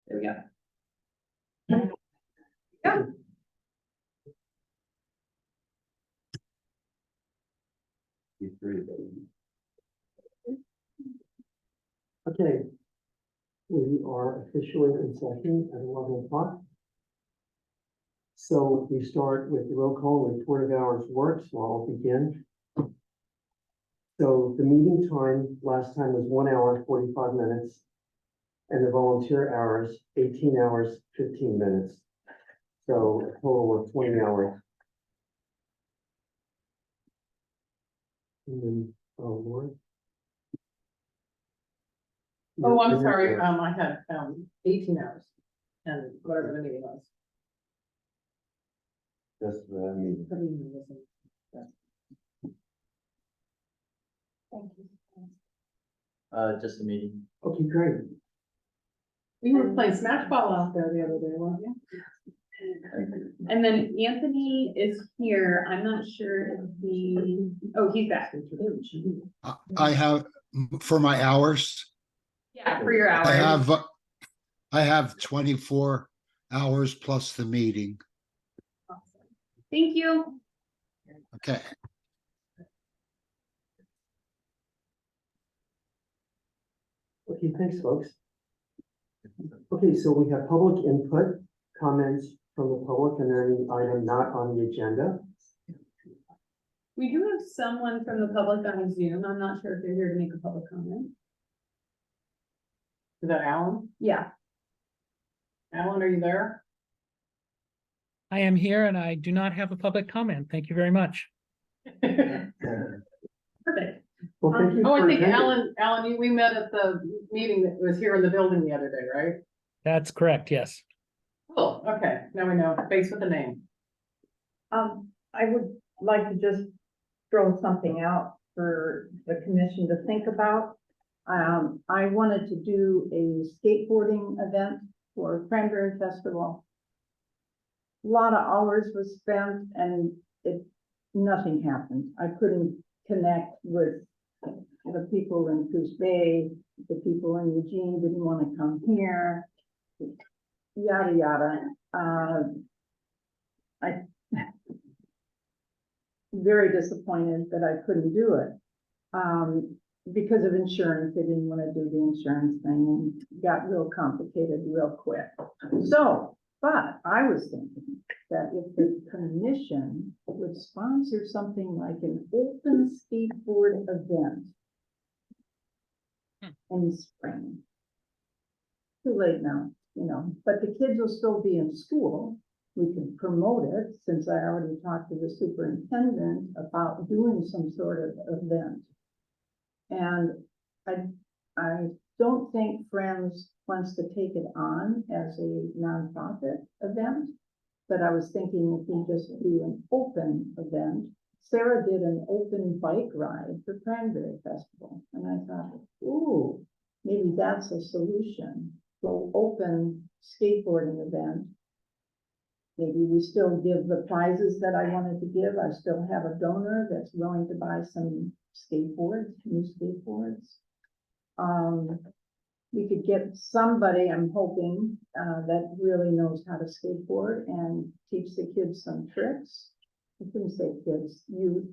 There we go. Yeah. Okay, we are officially in session at 11 o'clock. So we start with the roll call and report of hours worked, so I'll begin. So the meeting time last time was 1 hour, 45 minutes. And the volunteer hours, 18 hours, 15 minutes. So a total of 20 hours. Oh, Lord. Oh, I'm sorry, I had, 18 hours and whatever the meeting was. Just the meeting. The meeting was Thank you. Just a meeting. Okay, great. You were playing smash ball out there the other day, weren't you? And then Anthony is here. I'm not sure if he's back. I have, for my hours, Yeah, for your hours. I have 24 hours plus the meeting. Awesome. Thank you. Okay. Okay, thanks, folks. Okay, so we have public input, comments from the public, and any item not on the agenda. We do have someone from the public on Zoom. I'm not sure if they're here to make a public comment. Is that Alan? Yeah. Alan, are you there? I am here and I do not have a public comment. Thank you very much. Perfect. Well, thank you. Oh, I for think attending. Alan, we met at the meeting that was here in the building the other day, right? That's correct, yes. Cool, okay, now we know, face with the name. I would like to just throw something out for the commission to think about. I wanted to do a skateboarding event for Cranberry Festival. A lot of hours was spent and nothing happened. I couldn't connect with the people in Coos Bay, the people in Eugene didn't want to come here, yada, yada. Very disappointed that I couldn't do it. Because of insurance, they didn't want to do the insurance thing and got real complicated real quick. So, but I was thinking that if the commission would sponsor something like an open skateboard event in spring. Too late now, but the kids will still be in school. We can promote it since I already talked to the superintendent about doing some sort of event. And I don't think Friends wants to take it on as a nonprofit event, but I was thinking if we just do an open event. Sarah did an open bike ride for Cranberry Festival, and I thought, ooh, maybe that's a solution. So open skateboarding event. Maybe we still give the prizes that I wanted to give. I still have a donor that's willing to buy some skateboards, new skateboards. We could get somebody, I'm hoping, that really knows how to skateboard and teach the kids some tricks. I couldn't say kids, youth.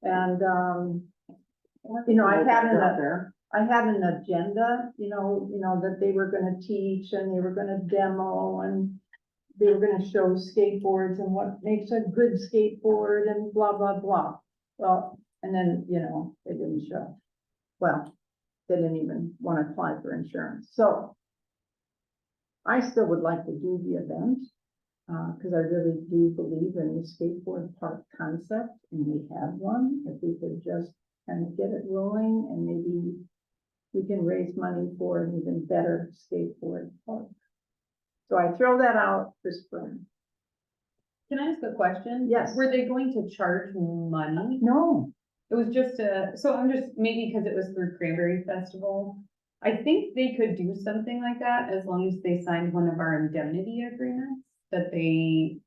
And, I had an agenda, that they were gonna teach and they were gonna demo and they were gonna show skateboards and what makes a good skateboard and blah, blah, blah. Well, and then, they didn't show. Well, they didn't even want to apply for insurance. So I still would like to do the event because I really do believe in the skateboard park concept, and we have one. If we could just kind of get it rolling, and maybe we can raise money for an even better skateboard park. So I throw that out for spring. Can I ask a question? Yes. Were they going to charge money? No, It was just so I'm just, maybe because it was through Cranberry Festival. I think they could do something like that as long as they signed one of our indemnity agreements, that they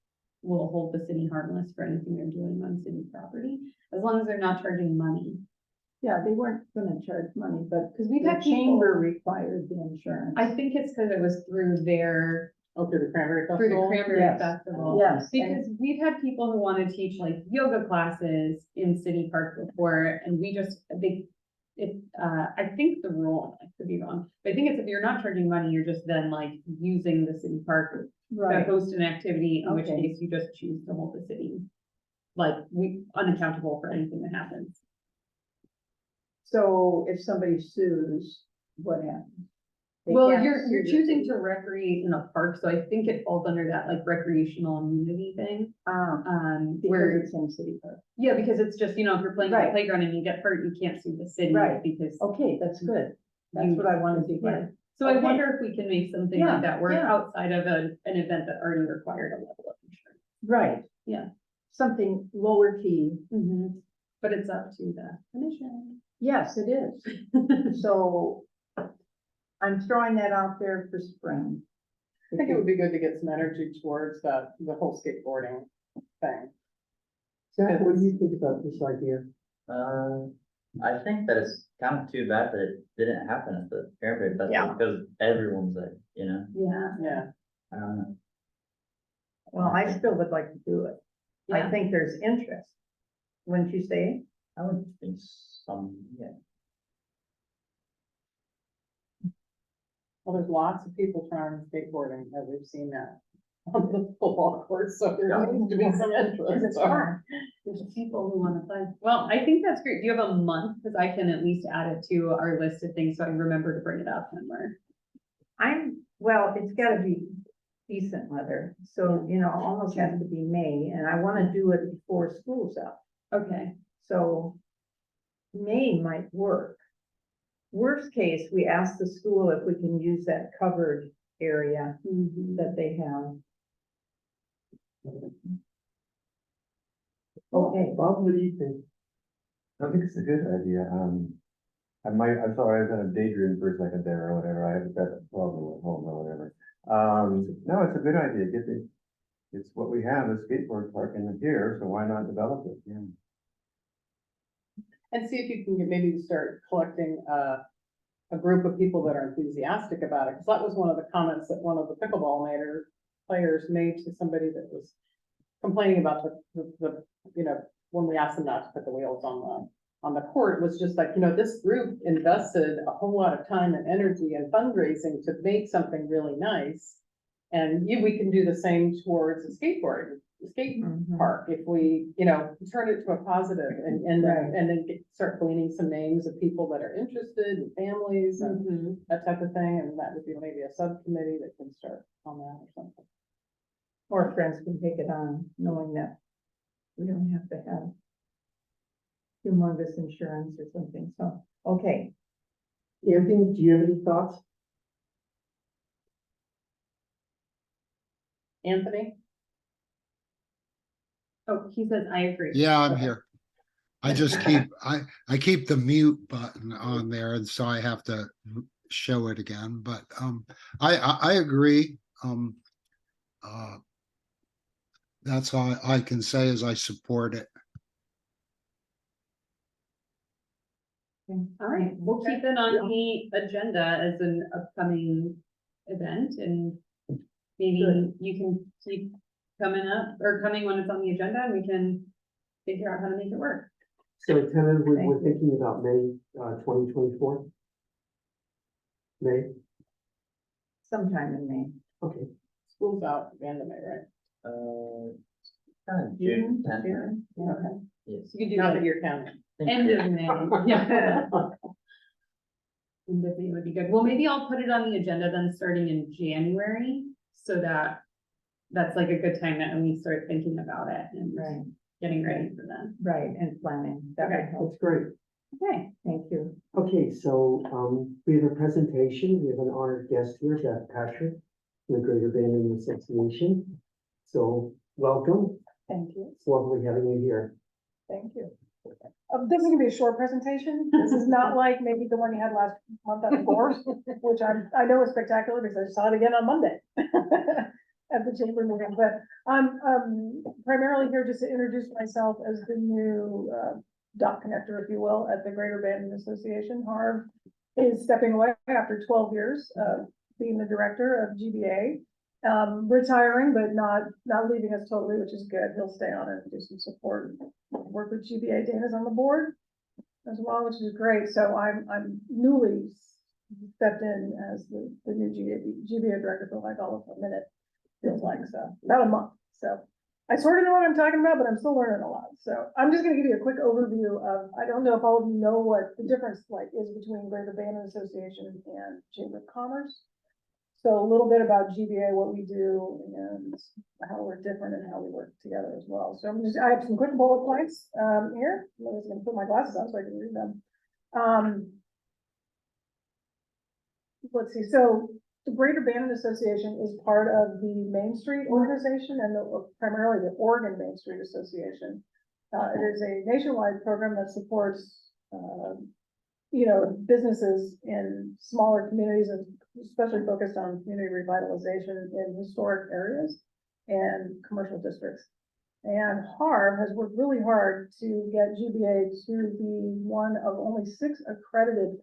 will hold the city harmless for anything they're doing on city property, as long as they're not charging money. Yeah, they weren't gonna charge money, but Cause we've the had people, chamber required the insurance. I think it's cause it was through their, Oh, through the Cranberry through the Festival? Cranberry Yes. Festival. Yes, and- Because we've had people who wanna teach like yoga classes in City Park before, and we just, I think the rule, I could be wrong, but I think it's if you're not charging money, you're just then like using the city park to Right, host an activity, in which Okay. case you just choose to hold the city. Like, we unaccountable for anything that happens. so if somebody sues, what happens? They Well, can't you're sue the choosing city. to recreate in a park, so I think it falls under that like recreational immunity thing. Because Where, it's in city park. yeah, because it's just, you know, if you're playing on the Right. playground and you get hurt, you can't sue the city Right. because. Okay, that's good. That's what I wanted to hear. So I Okay. wonder if we can make something Yeah, like that work yeah. outside of an event that already required a level of insurance. Right. Yeah. Something lower key. But it's up to the commission. Yes, it is. So I'm throwing that out there for spring. I think it would be good to get some energy towards the whole skateboarding thing. Zach, what do you think about this idea? I think that it's kind of too bad that it didn't happen at the Cranberry Festival Yeah. because everyone's there, you know? Yeah. Yeah. I don't know. Well, I still would like to do it. I Yeah. think there's interest. Wouldn't you say? I would think yeah. Well, there's lots of people trying skateboarding, as we've seen that on the football court, so there Yeah. needs to be some interest. It's so. fun. There's people who wanna play. Well, I think that's great. Do you have a month? Cause I can at least add it to our list of things so I can remember to bring it up when we're. Well, it's gotta be decent weather, so, you know, almost has to be May, and I wanna do it before school's out. Okay. So May might work. Worst case, we ask the school if we can use that covered area that they have. Okay, Bob, what do you think? I think it's a good idea. I'm sorry, I was in a daydream for a second there or whatever. I haven't got a problem at home or whatever. No, it's a good idea. It's what we have, a skateboard park in here, so why not develop it? Yeah. And see if you can maybe start collecting a group of people that are enthusiastic about it, because that was one of the comments that one of the pickleball players made to somebody that was complaining about the, you know, when we asked them not to put the wheels on the court, was just like, you know, this group invested a whole lot of time and energy and fundraising to make something really nice. And we can do the same towards a skate park if we, you know, turn it to a positive and Right. then start gleaning some names of people that are interested and families and that type of thing. And that would be maybe a subcommittee that can start on that or something. or friends can take it on, knowing that we don't have to have humongous insurance or something, so, okay. Anthony, do you have any thoughts? Anthony? Oh, he says, I agree. Yeah, I'm Okay. here. I just I keep the mute button on there, and so I have to show it again, but, I agree. That's all I can say is I support it. All right, we'll keep it on the agenda as an upcoming event and maybe Good. you can keep coming when it's on the agenda and we can figure out how to make it work. So tentatively, Thank we're you. thinking about May, 2024? May, Sometime in May. okay. School's out at the end of May, right? Kind of June 10th. June, yeah. Okay. Yes. You could do Not like that you're counting. end of May. Yeah. End of May would be good. Well, maybe I'll put it on the agenda then starting in January so that that's like a good time that when we start thinking about it and Right, getting ready for them. right, and planning, that would Okay. help, That's great. Okay. thank you. Okay, so, we have a presentation. We have an honored guest here, Beth Patrick, from the Greater Bandon Association. So, welcome. Thank you, It's lovely having you here. thank you. This is gonna be a short presentation. This is not like maybe the one you had last month at the Gorse, which I know is spectacular because I saw it again on Monday at the chamber meeting, but I'm primarily here just to introduce myself as the new dot connector, if you will, at the Greater Bandon Association. Harv is stepping away after 12 years of being the director of GBA. Retiring, but not leaving us totally, which is good. He'll stay on and do some support, work with GBA. Dana's on the board as well, which is great. So I'm newly stepped in as the new GBA director for like all of a minute, feels like, so about a month. So I sort of know what I'm talking about, but I'm still learning a lot. So I'm just gonna give you a quick overview of, I don't know if all of you know what the difference like is between Greater Bandon Association and Chamber of Commerce. So a little bit about GBA, what we do, and how we're different and how we work together as well. So I have some quick bullet points here. I'm just gonna put my glasses on so I can read them. Let's see, so the Greater Bandon Association is part of the Main Street organization and primarily the Oregon Main Street Association. It is a nationwide program that supports, businesses in smaller communities and especially focused on community revitalization in historic areas and commercial districts. And Harv has worked really hard to get GBA to be one of only 6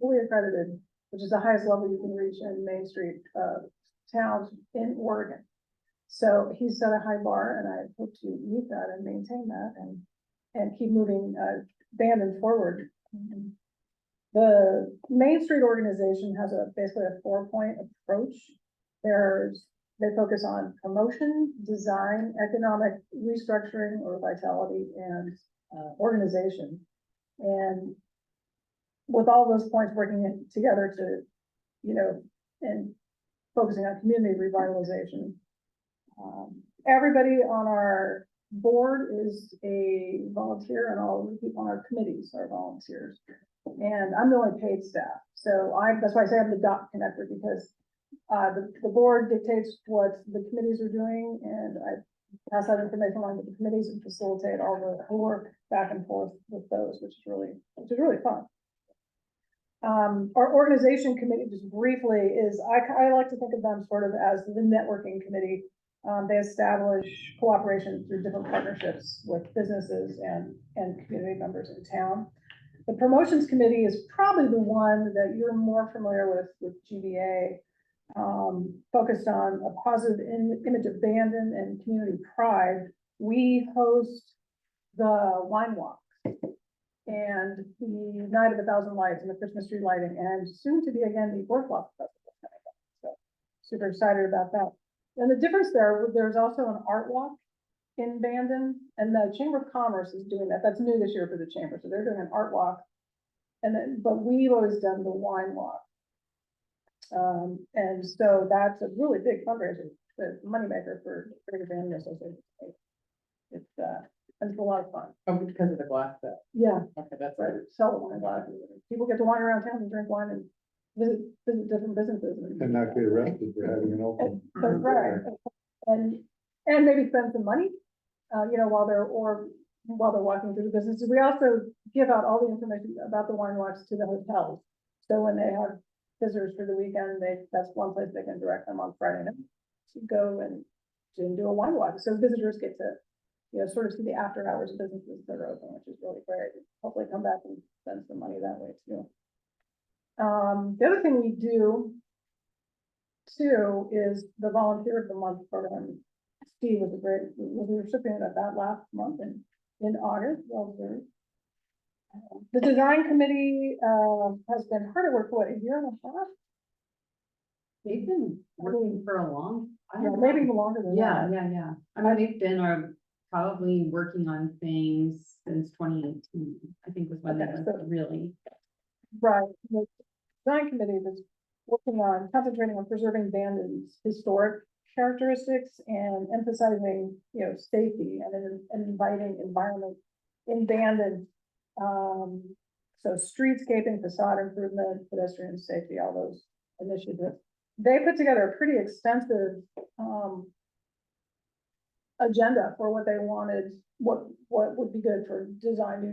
fully accredited, which is the highest level you can reach in Main Street towns in Oregon. So he set a high bar, and I hope to meet that and maintain that and keep moving Bandon forward. The Main Street organization has basically a 4-point approach. They focus on promotion, design, economic restructuring or vitality, and organization. And with all those points working together to, and focusing on community revitalization. Everybody on our board is a volunteer, and all the people on our committees are volunteers. And I'm the only paid staff. So that's why I say I'm the dot connector, because the board dictates what the committees are doing, and I pass that information along to the committees and facilitate all the work back and forth with those, which is really fun. Our organization committee, just briefly, is I like to think of them sort of as the networking committee. They establish cooperation through different partnerships with businesses and community members in town. The promotions committee is probably the one that you're more familiar with GBA, focused on a positive image of Bandon and community pride. We host the wine walks and the Night of 1,000 Lights and the Christmas tree lighting, and soon to be again the Boardwalk Festival. So super excited about that. And the difference there's also an art walk in Bandon, and the Chamber of Commerce is doing that. That's new this year for the Chamber. So they're doing an art walk. But we've always done the wine walk. And so that's a really big fundraiser, the moneymaker for Greater Bandon Association. It's a lot of fun. Oh, because of the glass set. Yeah, Okay, that's right. right. Sell the wine glass. People get to wander around town and drink wine and visit different businesses. And not get arrested for having an open. That's right. And maybe spend some money, while they're walking through the businesses. We also give out all the information about the wine walks to the hotels. So when they have visitors for the weekend, that's one place they can direct them on Friday night to go and do a wine walk. So visitors get to, sort of see the after hours businesses that are open, which is really great. Hopefully come back and spend some money that way too. The other thing we do too is the Volunteer of the Month program. Steve was the recipient of that last month in August. The design committee has been hard at work for a year and a half. They've been working for a long. Maybe even longer than that. Yeah. I mean, they've been probably working on things since 2018. I think was when they really. Right. The design committee was concentrating on preserving Bandon's historic characteristics and emphasizing, safety and an inviting environment in Bandon. So streetscaping, facade improvement, pedestrian safety, all those initiatives. They put together a pretty extensive agenda for what they wanted, what would be good for new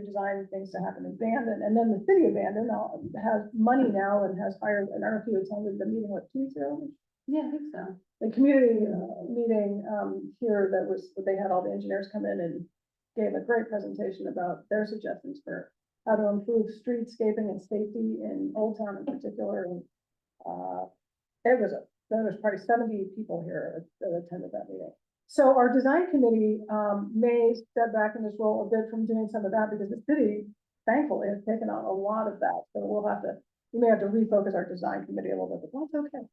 design things to happen in Bandon. And then the city of Bandon has money now and has hired, and I don't know if you attended the meeting, 2 weeks ago? Yeah, I think so. The community meeting here they had all the engineers come in and gave a great presentation about their suggestions for how to improve streetscaping and safety in Old Town in particular, and, there was probably 70 people here that attended that meeting. So our design committee, may step back in this role a bit from doing some of that, because the city, thankfully, has taken on a lot of that, so we may have to refocus our design committee a little bit, but that's okay.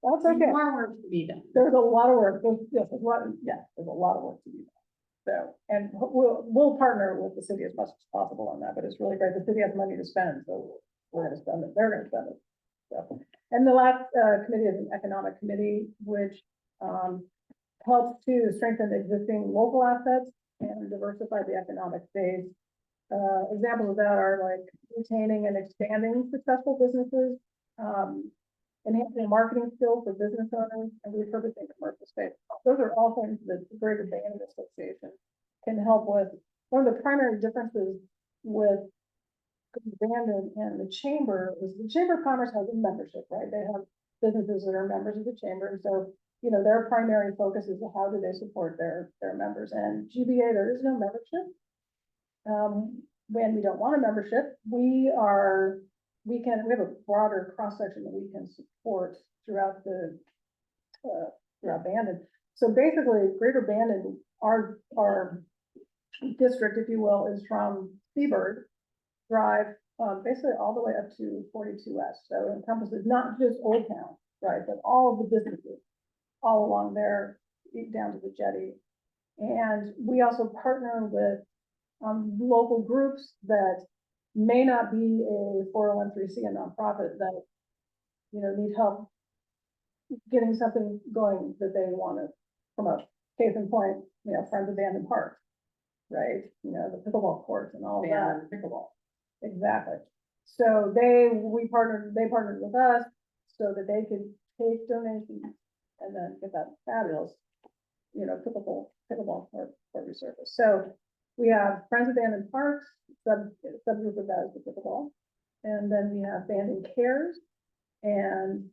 That's okay. More work to be done. There's a lot of work, there's a lot of work to be done. So, and we'll partner with the city as much as possible on that, but it's really great, the city has money to spend, so we're gonna spend it, they're gonna spend it. So, and the last, committee is an economic committee, which, helps to strengthen existing local assets and diversify the economic base. Examples of that are like retaining and expanding successful businesses, enhancing marketing skills for business owners, and repurposing commercial space. Those are all things that the Greater Bandon Association can help with. One of the primary differences with Bandon and the chamber is the Chamber of Commerce has a membership, right? They have businesses that are members of the chamber, and so, you know, their primary focus is how do they support their members. And GBA, there is no membership. When we don't want a membership, we have a broader cross-section that we can support throughout Bandon. So basically, Greater Bandon, our district, if you will, is from Seabird Drive, basically all the way up to 42S. So it encompasses not just Old Town, right, but all of the businesses all along there, down to the jetty. And we also partner with local groups that may not be a 401(c), a nonprofit that, you know, need help getting something going that they want to promote. Case in point, you know, Friends of Bandon Park, right? You know, the pickleball courts and all of that. Pickleball. Exactly. So they partnered with us so that they could take donations and then get that fabulous, you know, pickleball court resurfaced. So we have Friends of Bandon Parks, subgroup of that is the pickleball. And then we have Bandon Cares and,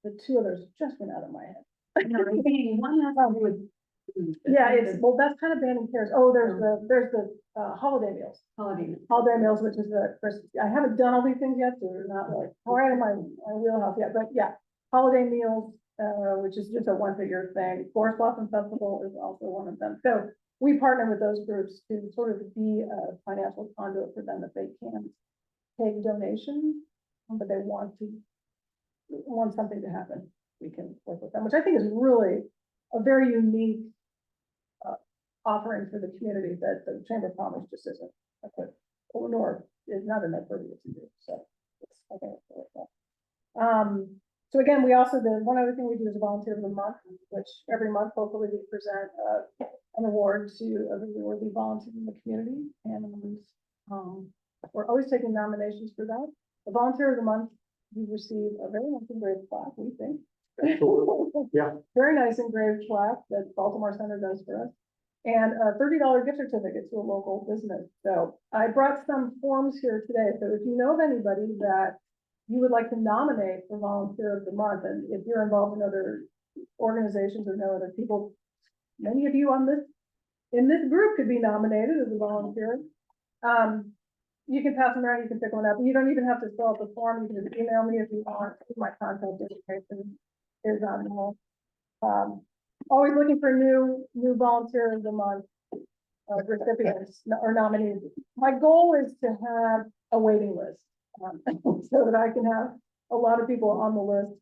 the two others just went out of my head. One has to do with food. Yeah, that's kind of Bandon Cares. Oh, there's the holiday meals. Holiday meals, which is the Christmas. I haven't done all these things yet, so they're not like right in my wheelhouse yet, but yeah, holiday meals, which is just a once a year thing. Forest Blossom Festival is also one of them. So we partner with those groups to sort of be a financial conduit for them if they can't take donations, but they want something to happen. We can work with them, which I think is really a very unique offering for the community that the Chamber of Commerce just isn't, nor is not in their purview to do. So I think it's really cool. So again, we also, one other thing we do is Volunteer of the Month, which every month, hopefully we present an award to a really worthy volunteer in the community. And we're always taking nominations for that. The Volunteer of the Month, we receive a very nice engraved plaque, we think. Yeah. Very nice engraved plaque that Baltimore Center does for us. And a $30 gift certificate to a local business. So I brought some forms here today. So if you know of anybody that you would like to nominate for Volunteer of the Month, and if you're involved in other organizations or know other people, many of you in this group could be nominated as a volunteer. You can pass them around, you can pick one up. You don't even have to fill out the form. You can just email me if you want. My contact information is on there. Always looking for new Volunteer of the Month recipients or nominees. My goal is to have a waiting list so that I can have a lot of people on the list.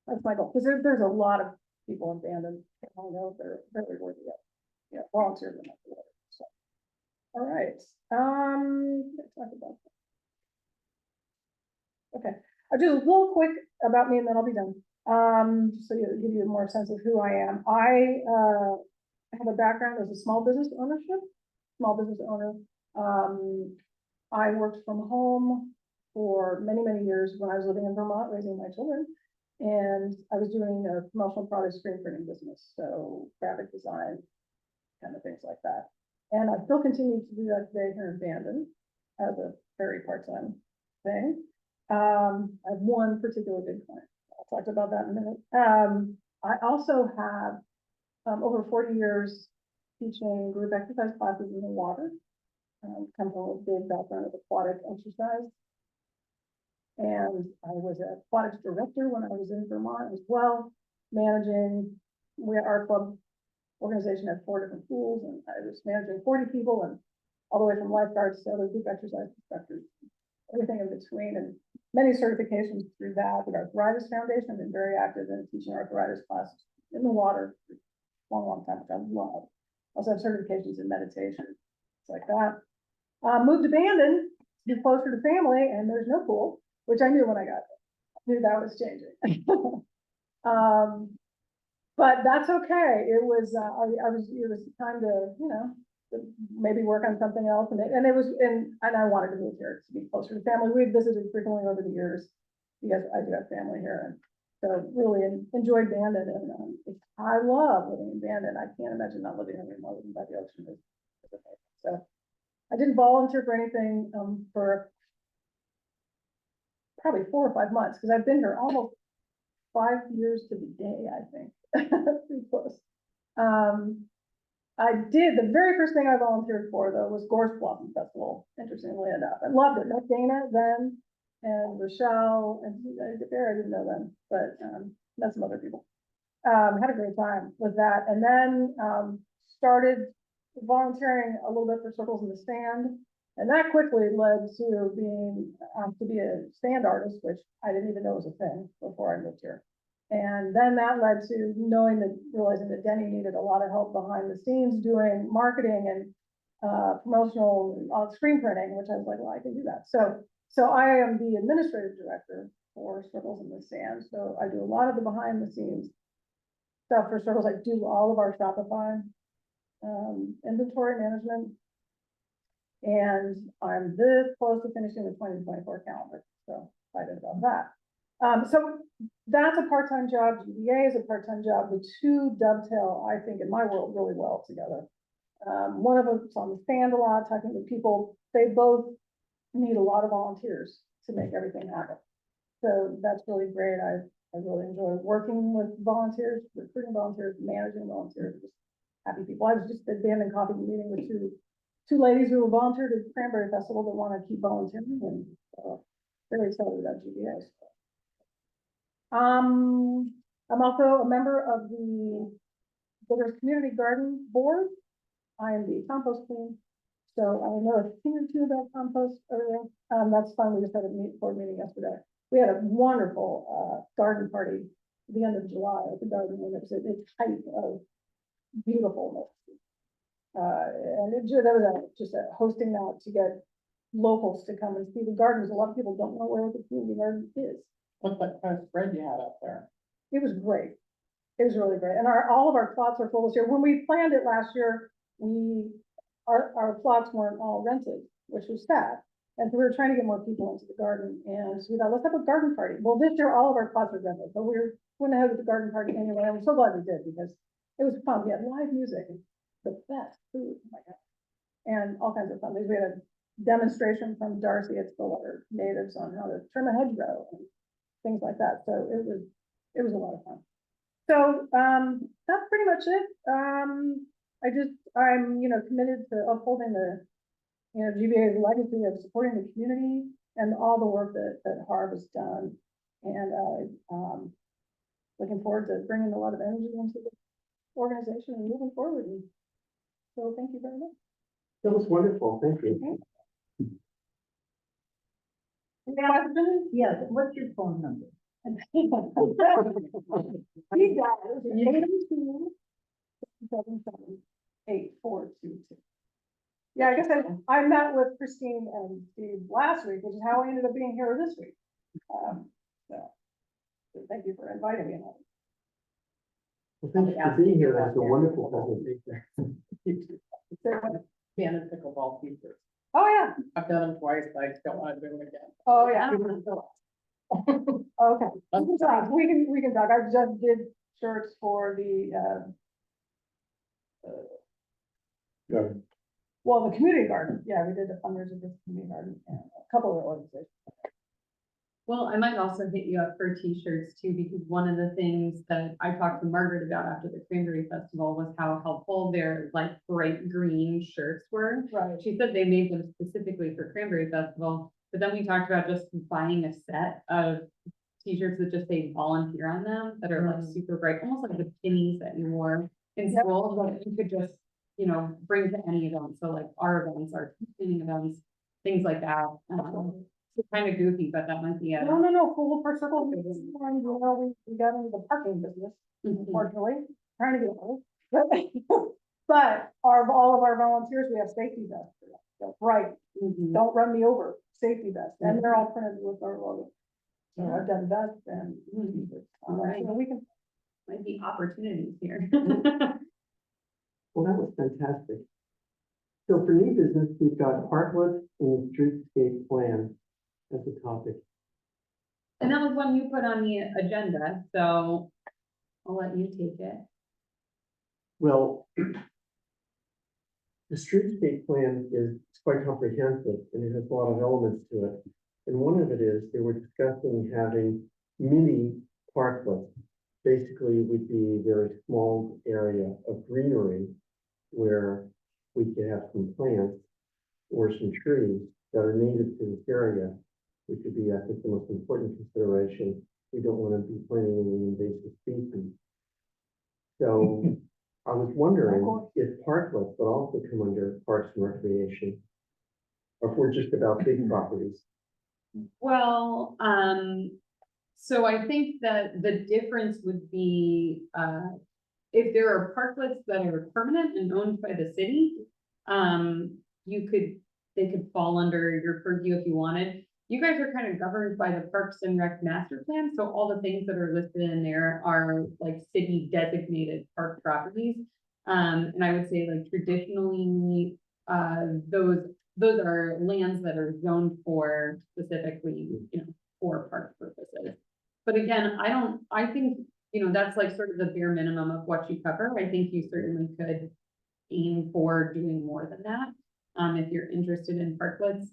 That's my goal, because there's a lot of people in Bandon. I don't know if they're very worthy of, you know, Volunteer of the Month. So, all right. Let's talk about that. Okay, I'll do a little quick about me and then I'll be done. So to give you more sense of who I am. I have a background as a small business owner. I worked from home for many years when I was living in Vermont, raising my children. And I was doing a promotional product screen printing business. So graphic design, kind of things like that. And I still continue to do that today here in Bandon as a very part-time thing. I have one particular big client. I'll talk about that in a minute. I also have over 40 years teaching group exercise classes in the water. Come from a big background of aquatic exercise. And I was an aquatics director when I was in Vermont as well, managing, our club organization had 4 different pools, and I was managing 40 people, and all the way from lifeguards to other group exercise instructors, everything in between, and many certifications through that. With Arthritis Foundation, I've been very active in teaching arthritis classes in the water for a long, long time, which I love. Also have certifications in meditation, it's like that. Moved to Bandon, to be closer to family, and there's no pool, which I knew when I got there. I knew that was changing. But that's okay. It was, it was time to, to maybe work on something else, and I wanted to move here to be closer to family. We've visited frequently over the years, because I do have family here, and so really enjoyed Bandon, and I love living in Bandon. I can't imagine not living anymore, living by the ocean is okay. So I didn't volunteer for anything for probably 4 or 5 months, because I've been here almost 5 years to the day, I think. Pretty close. I did, the very first thing I volunteered for, though, was Gorse Blossom Festival, interestingly enough. I loved it. Met Dana then, and Rochelle, and Bear, I didn't know them, but met some other people. Had a great time with that, and then started volunteering a little bit for Circles in the Sand, and that quickly led to being to be a stand artist, which I didn't even know was a thing before I moved here. And then that led to realizing that Denny needed a lot of help behind the scenes doing marketing and promotional screen printing, which I was like, well, I can do that. So I am the administrative director for Circles in the Sand. So I do a lot of the behind the scenes stuff for Circles. I do all of our Shopify inventory management. And I'm this close to finishing the 2024 calendar, so excited about that. So that's a part-time job. GBA is a part-time job. The two dovetail, I think, in my world, really well together. One of them is on the stand a lot, talking to people. They both need a lot of volunteers to make everything happen. So that's really great. I really enjoy working with volunteers, recruiting volunteers, managing volunteers, just happy people. I was just at Bandon Coffee meeting with two ladies who volunteered at the Cranberry Festival that want to keep volunteering, and very excited about GBA. I'm also a member of the Biggers Community Garden Board. I am the compost queen, so I know a thing or two about compost over there. That's fun. We just had a board meeting yesterday. We had a wonderful garden party at the end of July at the garden, and it was a type of beautifulness. And that was just a hosting that to get locals to come and see the gardens. A lot of people don't know where the community garden is. What's that kind of spread you had up there? It was great. It was really great. And all of our plots are full this year. When we planned it last year, our plots weren't all rented, which was sad. And so we were trying to get more people into the garden, and so we thought, let's have a garden party. Well, this year, all of our plots are rented, but we went ahead with the garden party anyway. I'm so glad we did, because it was fun. We had live music, and the best food, oh my God, and all kinds of fun. We had a demonstration from Darcy at Stillwater natives on how to trim a hedgerow and things like that. So it was a lot of fun. So that's pretty much it. I'm committed to upholding the GBA's legacy of supporting the community and all the work that Harv has done, and looking forward to bringing a lot of energy into the organization and moving forward. And so thank you very much. That was wonderful, thank you. Yes, what's your phone number? He got it. 877-8422. Yeah, I guess I met with Christine and Steve last week, which is how I ended up being here this week. So thank you for inviting me. Well, thank you for being here, that's a wonderful presentation. Bandon pickleball teachers. Oh, yeah. I've done them twice. I don't want to do them again. Oh, yeah. Okay. We can talk. I just did shirts for the the community garden. Yeah, we did a fundraiser for the community garden and a couple of organizations. Well, I might also hit you up for t-shirts too, because one of the things that I talked to Margaret about after the Cranberry Festival was how helpful their like bright green shirts were. Right. She said they made them specifically for Cranberry Festival, but then we talked about just buying a set of t-shirts that just say volunteer on them, that are like super bright, almost like the pennies that you wore in Yep. school, that you could just, you know, bring to any event. So like our events, our training events, things like that. It's kind of goofy, but that might be a. No, full circle. And, you know, we got into the parking business, Mhm. unfortunately, trying to get away. But all of our volunteers, we have safety vests. for them. So, right, Mhm. don't run me over, safety vest, and they're all printed with our logo. So I've done vests and. Right. So we can, Might be opportunities here. Well, that was fantastic. So for new business, we've got parklets and the streetscape plan as a topic. And that was one you put on the agenda, so I'll let you take it. Well, the streetscape plan is quite comprehensive and it has a lot of elements to it. And one of it is they were discussing having mini parklets. Basically, would be a very small area of greenery where we could have some plants or some trees that are native to this area, which would be, I think, the most important consideration. We don't want to be planting any invasive species. So I was wondering if parklets would also come under Parks and Recreation, or if we're just about big properties. Well, so I think that the difference would be, if there are parklets that are permanent and owned by the city, they could fall under your purview if you wanted. You guys are kind of governed by the Parks and Rec master plan, so all the things that are listed in there are like city designated park properties. And I would say like traditionally, those are lands that are zoned for specifically, you know, for park purposes. But again, I think, you know, that's like sort of the bare minimum of what you cover. I think you certainly could aim for doing more than that. If you're interested in parklets,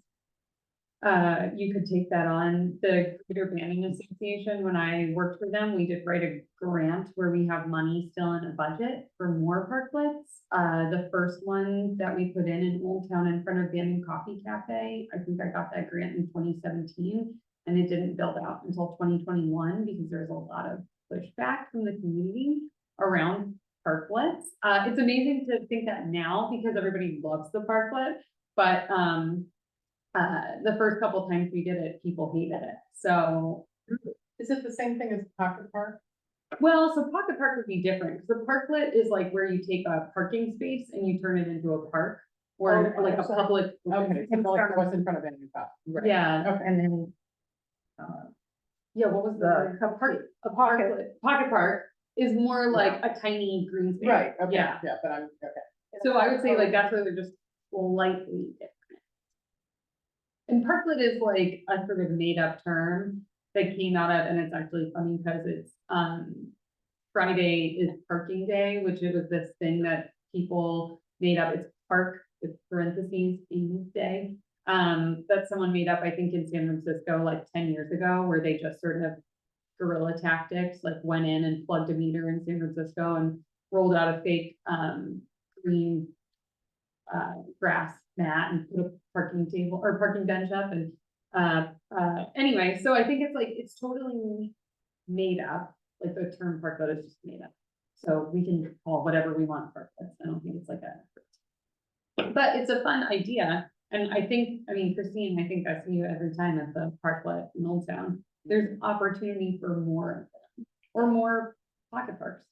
you could take that on. The Greater Banning Association, when I worked for them, we did write a grant where we have money still in a budget for more parklets. The first one that we put in Old Town in front of Banning Coffee Cafe, I think I got that grant in 2017. And it didn't build out until 2021 because there's a lot of pushback from the community around parklets. It's amazing to think that now because everybody loves the parklet, but the first couple times we did it, people hated it. So Is it the same thing as Pocket Park? well, so Pocket Park would be different. The parklet is like where you take a parking space and you turn it into a park or Oh, like a so- public. Okay, so like what's in front of any top. Yeah, Okay. and then. Yeah, what was the, a pocket park is more like a tiny green space. Right, okay, Yeah, yeah, but I'm, okay. so I would say like that's where they're just slightly different. And parklet is like a sort of made up term that came out of, and it's actually funny because it's, Friday is parking day, which it was this thing that people made up. It's park with parentheses in day. That someone made up, I think in San Francisco, like 10 years ago, where they just sort of guerrilla tactics, like went in and plugged a meter in San Francisco and rolled out a fake, green, grass mat and put a parking table or parking bench up. And, anyway, so I think it's like, it's totally made up, like the term parklet is just made up. So we can call whatever we want parklets. I don't think it's like but it's a fun idea. And I think, I mean, Christine, I think I see you every time at the parklet in Old Town. There's opportunity for more of them or more pocket parks.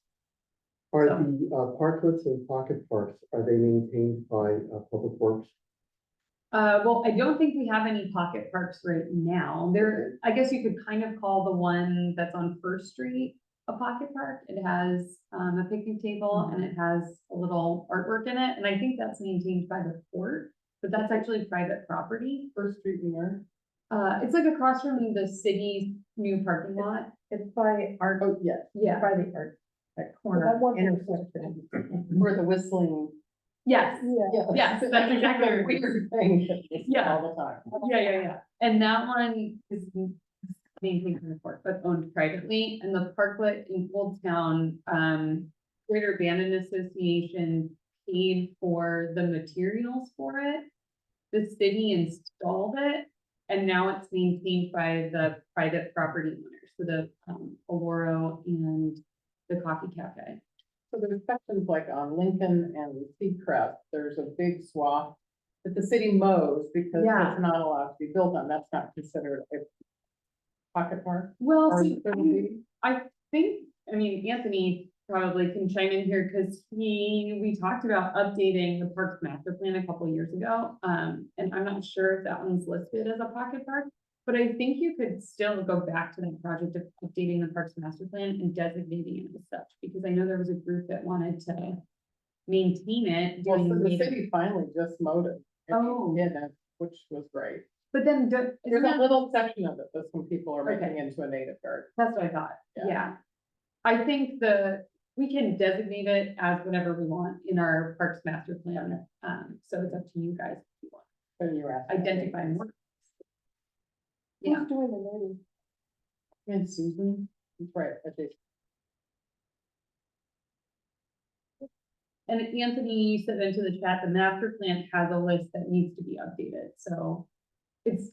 Are So- the parklets and pocket parks, are they maintained by Public Works? Well, I don't think we have any pocket parks right now. There, I guess you could kind of call the one that's on First Street a pocket park. It has a picnic table and it has a little artwork in it. And I think that's maintained by the port, but that's actually private property. First Street New York. It's like across from the city's new parking lot. it's by art, Oh, yes, Yeah. by the art, that that corner one intersection. where the whistling. Yes. Yeah. Yes, that's exactly The right. weird thing that is Yeah. all the time. Yeah. And that one is maintained from the port, but owned privately, and the parklet in Old Town, Greater Abandon Association paid for the materials for it. The city installed it, and now it's maintained by the private property owners, so the, Oloro and the Coffee Cafe. So there's sections like on Lincoln and Seacrest, there's a big swath that the city mows because Yeah. it's not allowed to be built on, that's not considered a pocket park. Well, Or see, is it be? I think, I mean, Anthony probably can chime in here, cause we talked about updating the parks master plan a couple years ago. And I'm not sure if that one's listed as a pocket park, but I think you could still go back to that project of updating the parks master plan and designating it as such, because I know there was a group that wanted to maintain it, Well, so doing the native. city finally just mowed it. Oh. Yeah, which was great. But then, There's isn't a that, little section of it that some people are Okay. making into a native garden. that's what I thought, Yeah. yeah. I think we can designate it as whatever we want in our parks master plan, so it's up to you guys if you want, When you're asking. identify more. Yeah, Who's doing the native? And Susan, that's right, I think. and Anthony, you said into the chat, the master plan has a list that needs to be updated, so.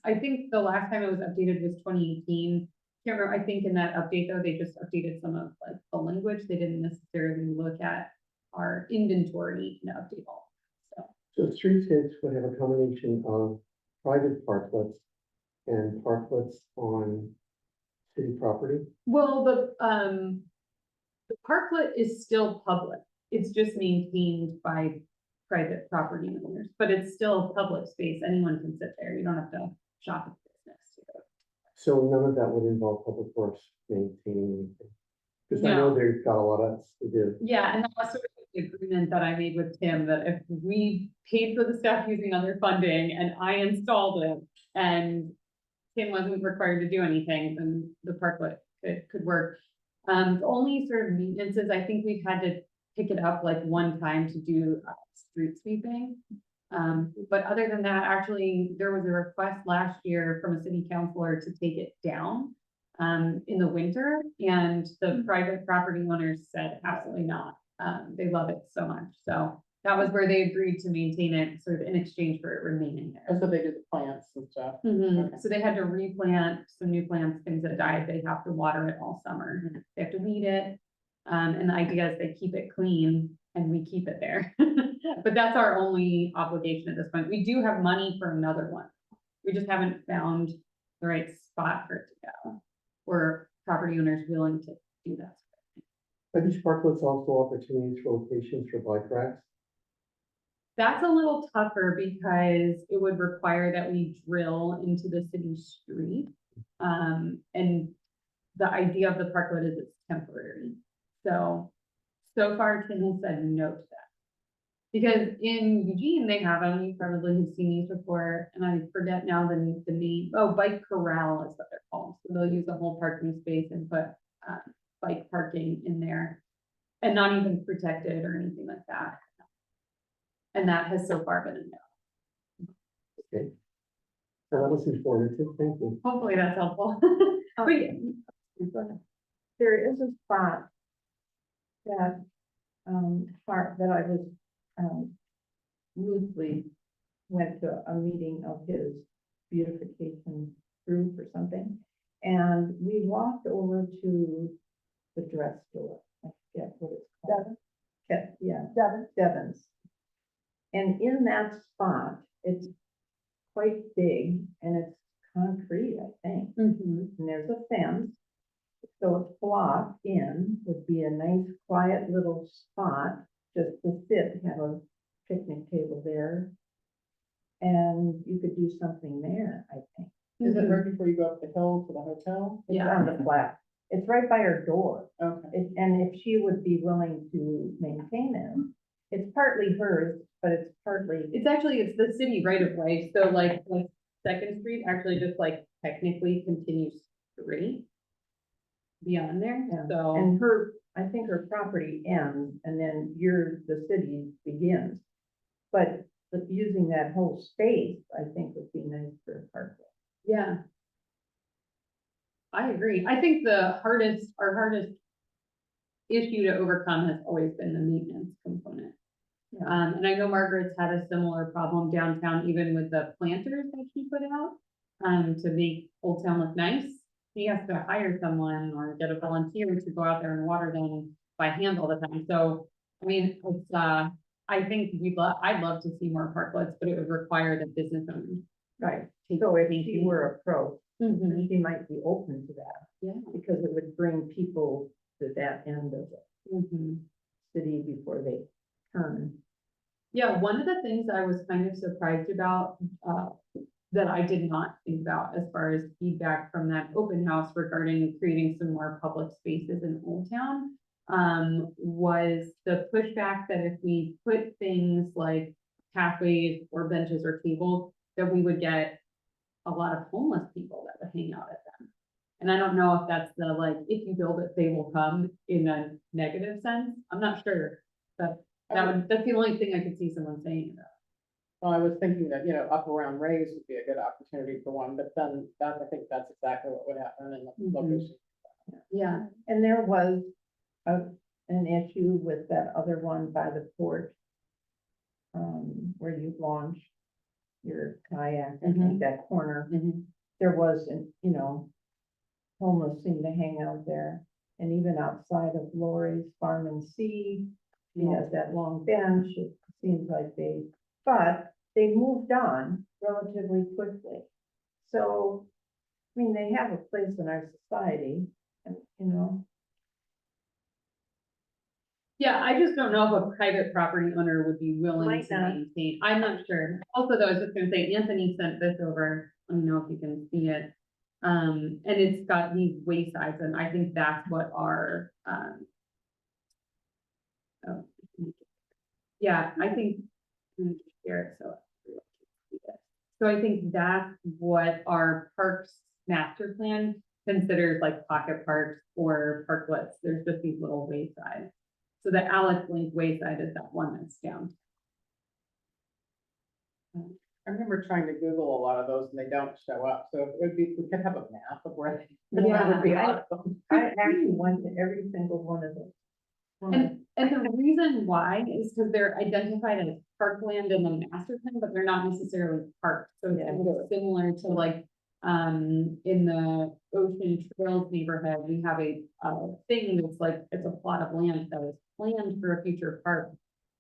I think the last time it was updated was 2018. Can't remember, I think in that update though, they just updated some of like the language, they didn't necessarily look at our inventory and update all. So, So streetscapes would have a combination of private parklets and parklets on city property. well, the parklet is still public, it's just maintained by private property owners, but it's still public space, anyone can sit there, you don't have to shop at the business. So none of that would involve public works maintaining anything. Because I know No. they've got a lot of to do. Yeah, and that was sort of the agreement that I made with Tim, that if we paid for the stuff using other funding and I installed it and Tim wasn't required to do anything, then the parklet could work. The only sort of maintenances, I think we've had to pick it up like one time to do street sweeping. But other than that, actually, there was a request last year from a city councilor to take it down in the winter, and the private property owners said absolutely not. They love it so much, so that was where they agreed to maintain it sort of in exchange for it remaining there. That's what they did the plants and stuff. Mhm. So they had to replant some new plants, things that died, they have to water it all summer, they have to weed it. And the idea is they keep it clean and we keep it there. But that's our only obligation at this point. We do have money for another one. We just haven't found the right spot for it to go. Where property owners willing to do that. Are these parklets also opportunities for locations for bike racks? That's a little tougher because it would require that we drill into the city street. And the idea of the parklet is it's temporary. So far Tim has said no to that. Because in Eugene, they have them, you probably have seen these before, and I forget now the name, bike corral is what they're called. So they'll use a whole parking space and put, bike parking in there. And not even protected or anything like that. And that has so far been a no. Okay. Well, that was informative, thank you. Hopefully that's helpful. But yeah, go ahead. There is a spot that, that I was, loosely went to a meeting of his beautification group or something. And we walked over to the dress store, I forget what it's called. Devon's. And in that spot, it's quite big and it's concrete, I think. Mhm. And there's a fence. So it's blocked in, would be a nice quiet little spot, just to sit, have a picnic table there. And you could do something there, I think. Is it right before you go up the hill to the hotel? It's Yeah. on the flat. It's right by her door. Okay. And if she would be willing to maintain it, it's partly hers, but it's partly. It's the city right of way, so like Second Street actually just like technically continues straight. Beyond there, Yeah, so. and I think her property ends and then the city begins. But using that whole space, I think would be nice for a park. Yeah. I agree. I think our hardest issue to overcome has always been the maintenance component. And I know Margaret's had a similar problem downtown, even with the planters that she put out, to make Old Town look nice. She has to hire someone or get a volunteer to go out there and water them by hand all the time. So, I mean, it's, I think I'd love to see more parklets, but it would require the business owners. Right, take so if main she thing. were approached, Mhm. she might be open to that, Yeah. because it would bring people to that end of the Mhm. city before they turn. Yeah, one of the things I was kind of surprised about, that I did not think about as far as feedback from that open house regarding creating some more public spaces in Old Town, was the pushback that if we put things like cafes or benches or tables, that we would get a lot of homeless people that would hang out at them. And I don't know if that's the, like, if you build it, they will come in a negative sense. I'm not sure, but that's the only thing I could see someone saying about. Well, I was thinking that, up around Ray's would be a good opportunity for one, but then I think that's exactly what would happen in the Mhm. location. Yeah. And there was an issue with that other one by the port, where you launch your kayak, I think that corner. There was, homeless seem to hang out there. And even outside of Lori's Farm and Sea, she has that long bench, it seems like but they moved on relatively quickly. So, I mean, they have a place in our society, and. Yeah, I just don't know if a private property owner would be willing Might to not. maintain. I'm not sure. Also, though, I was just gonna say, Anthony sent this over. Let me know if you can see it. And it's got these waysides, and I think that's what our, oh, yeah, I think, let me just share it so. everyone can see it. So I think that's what our parks master plan considers like pocket parks or parklets. There's just these little waysides. So the Alex Link wayside is that one that's down. I remember trying to Google a lot of those and they don't show up, so we could have a map of where they. That would be Yeah, awesome. I actually went to every single one of them. And the reason why is because they're identified as parkland in the master plan, but they're not necessarily parks. So it's Yeah. kind of similar to like, in the Ocean Trails neighborhood, we have a thing that's like, it's a plot of land that was planned for a future park.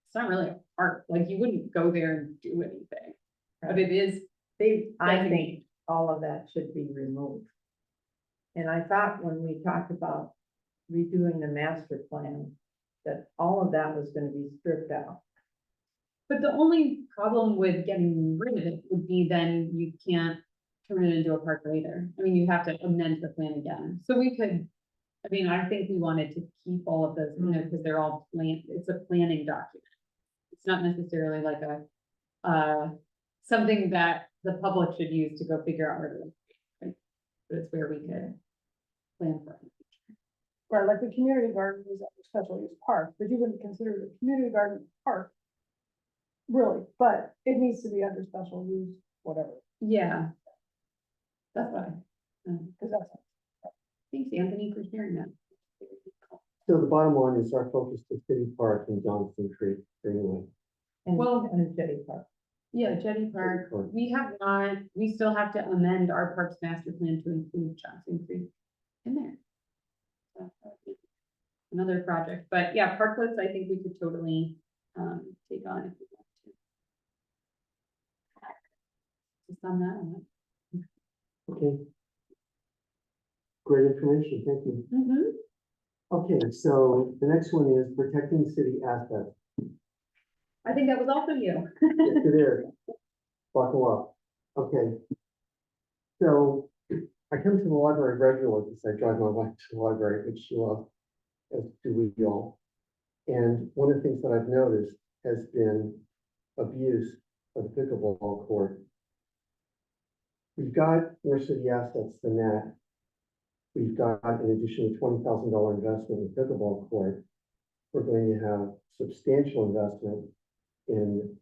It's not really a park, like you wouldn't go there and do anything, but it is. I designated. think all of that should be removed. And I thought when we talked about redoing the master plan, that all of that was gonna be stripped out. But the only problem with getting rid of it would be then you can't turn it into a park later. I mean, you have to amend the plan again. So we could, I mean, I think we wanted to keep all of those, because they're all it's a planning document. It's not necessarily like something that the public should use to go figure out where to live, right? But it's where we could plan for it. Right, like the community garden is a special use park, but you wouldn't consider the community garden a park. Really, but it needs to be under special use, whatever, Yeah. That's why. because that's. Thanks, Anthony, for sharing that. So the bottom line is our focus is City Park and Johnson Creek Greenway. And, Well- and Jetty Park. Yeah, Jetty Park, Park. we still have to amend our parks master plan to include Johnson Creek in there. So that would be another project, but yeah, parklets, I think we could totally, take on if we want to. Just on that one. Okay. Great information, thank you. Mm-hmm. Okay, so the next one is protecting city assets. I think that was also you. Yes, it is. Buckle up. Okay. So I come to the library regularly because I drive my wife to the library, which she loves, as do we all. And one of the things that I've noticed has been abuse of the pickleball court. We've got more city assets than that. We've got, in addition to $20,000 investment in pickleball court, we're going to have substantial investment in,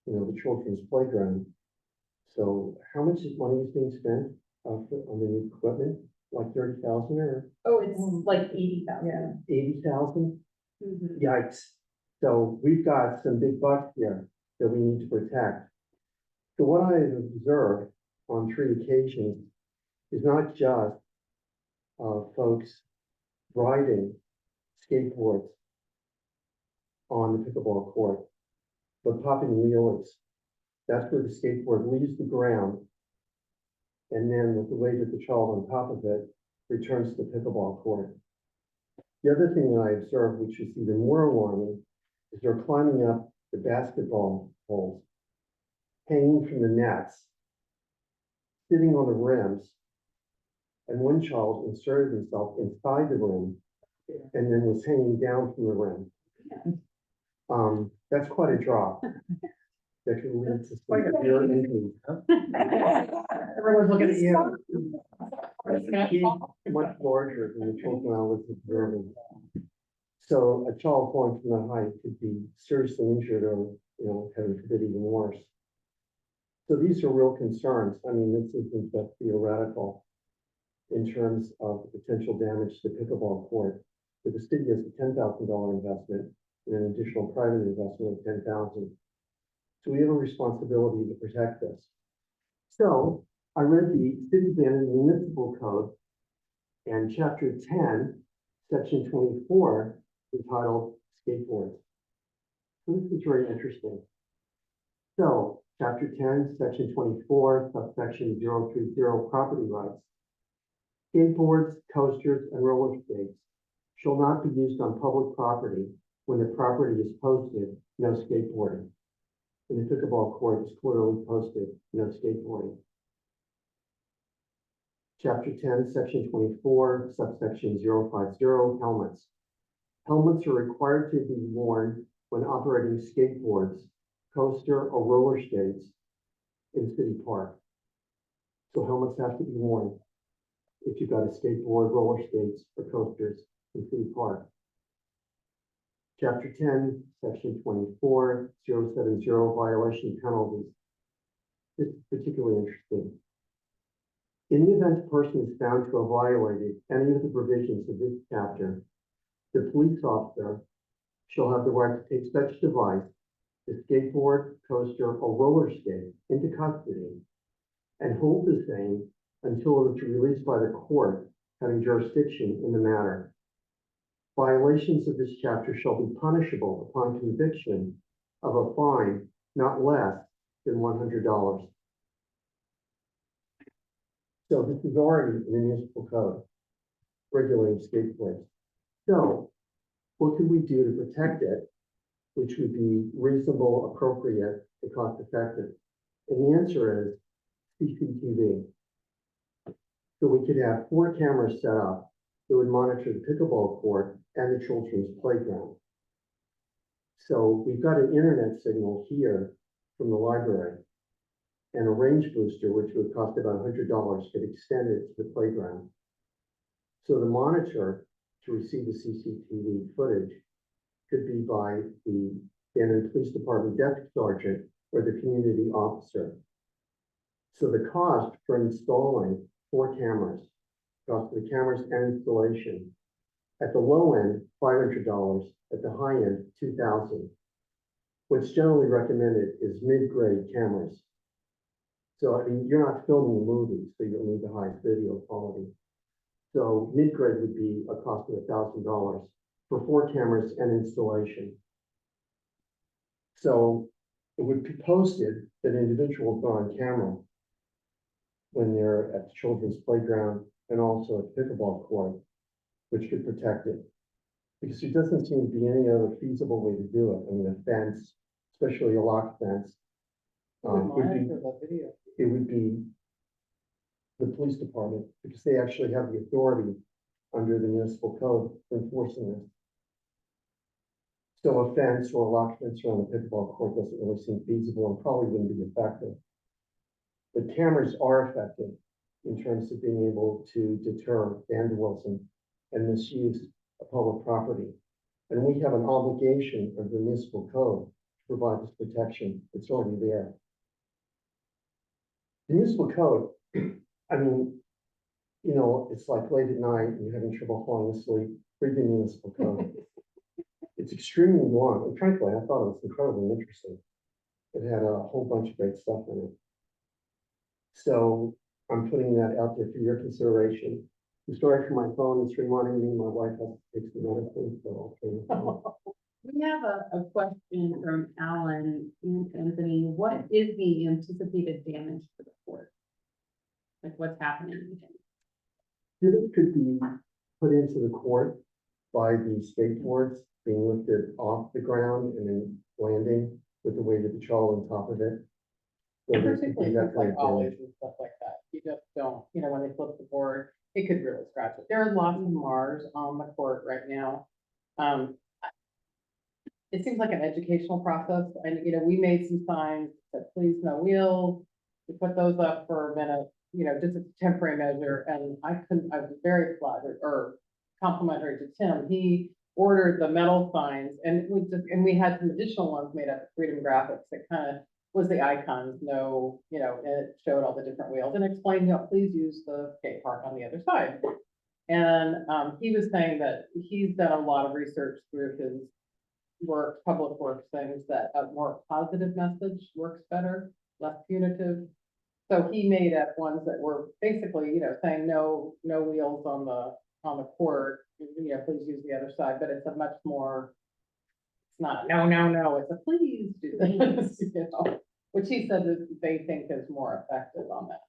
the children's playground. So how much money is being spent on the new equipment, like 30,000 or Oh, it's like 80,000. 80,000? Mhm. Yikes. So we've got some big bucks here that we need to protect. So what I have observed on 3 occasions is not just folks riding skateboards on the pickleball court, but popping wheelies. That's where the skateboard leaves the ground. And then with the weight of the child on top of it, returns to the pickleball court. The other thing that I observed, which is even more alarming, is they're climbing up the basketball poles, hanging from the nets, sitting on the rims, and one child inserted himself inside the rim and then was hanging down from the rim. That's quite a drop. That could lead to some severe injuries. Everyone's looking at you. He's much larger than the children I was observing. So a child falling from that height could be seriously injured or, having forbid even worse. So these are real concerns. I mean, this isn't just theoretical in terms of the potential damage to the pickleball court. But the city has a $10,000 investment and an additional private investment of $10,000. So we have a responsibility to protect this. So I read the City Vanity Municipal Code and Chapter 10, Section 24, entitled Skateboards. So this is very interesting. So Chapter 10, Section 24, subsection 030, property rights. Skateboards, coasters, and roller skates shall not be used on public property when the property is posted, no skateboarding. And the pickleball court is clearly posted, no skateboarding. Chapter 10, Section 24, subsection 050, helmets. Helmets are required to be worn when operating skateboards, coaster, or roller skates in City Park. So helmets have to be worn if you've got a skateboard, roller skates, or coasters in City Park. Chapter 10, Section 24, 070, violation penalties. This is particularly interesting. In the event a person is found to have violated any of the provisions of this chapter, the police officer shall have the right to take such device, the skateboard, coaster, or roller skate, into custody and hold the same until it is released by the court having jurisdiction in the matter. Violations of this chapter shall be punishable upon conviction of a fine not less than $100. So this is already in the municipal code regulating skateboards. So what can we do to protect it, which would be reasonable, appropriate, and cost effective? And the answer is CCTV. So we could have 4 cameras set up that would monitor the pickleball court and the children's playground. So we've got an internet signal here from the library and a range booster, which would cost about $100, could extend it to the playground. So the monitor to receive the CCTV footage could be by the Bannon Police Department Deputy Sergeant or the community officer. So the cost for installing 4 cameras, cost of the cameras and installation, at the low end, $500, at the high end, $2,000. What's generally recommended is mid-grade cameras. So, I mean, you're not filming a movie, so you'll need the highest video quality. So mid-grade would be a cost of $1,000 for 4 cameras and installation. So it would be posted that individuals are on camera when they're at the children's playground and also at the pickleball court, which could protect it. Because there doesn't seem to be any other feasible way to do it. I mean, a fence, especially a lock fence, it would be the police department, because they actually have the authority under the municipal code for enforcing this. So a fence or a lock fence around the pickleball court doesn't really seem feasible and probably wouldn't be effective. But cameras are effective in terms of being able to deter vandalism and misuse of public property. And we have an obligation of the municipal code to provide this protection. It's already there. The municipal code I mean, you know, it's like late at night and you're having trouble falling asleep, read the municipal code. It's extremely long, and frankly, I thought it was incredibly interesting. It had a whole bunch of great stuff in it. So I'm putting that out there for your consideration. The story from my phone is reminding me my wife has to take some medicine, so I'll turn it on. We have a question from Alan and Anthony. What is the anticipated damage to the fort? Like what's happening? It could be put into the court by the skateboards being lifted off the ground and then landing with the weight of the trolley on top of it. So there could be Particularly that things like kind of damage. ollies and stuff like that, you just don't, you know, when they flip the board, it could really scratch it. There are lots of Mars on the court right now. It seems like an educational process, and, you know, we made some signs that please no wheels. We put those up for a minute, you know, just a temporary measure, and I was very flattered or complimentary to Tim. He ordered the metal signs, and we had some additional ones made up of Freedom Graphics that kind of was the icons, no, you know, and it showed all the different wheels and explained, you know, please use the skate park on the other side. And he was saying that he's done a lot of research through his work, public works things, that a more positive message works better, less punitive. So he made up ones that were basically, you know, saying no wheels on the court, you know, please use the other side, but it's a much more, it's not a no, it's a please do this, you know, which he said that they think is more effective on that.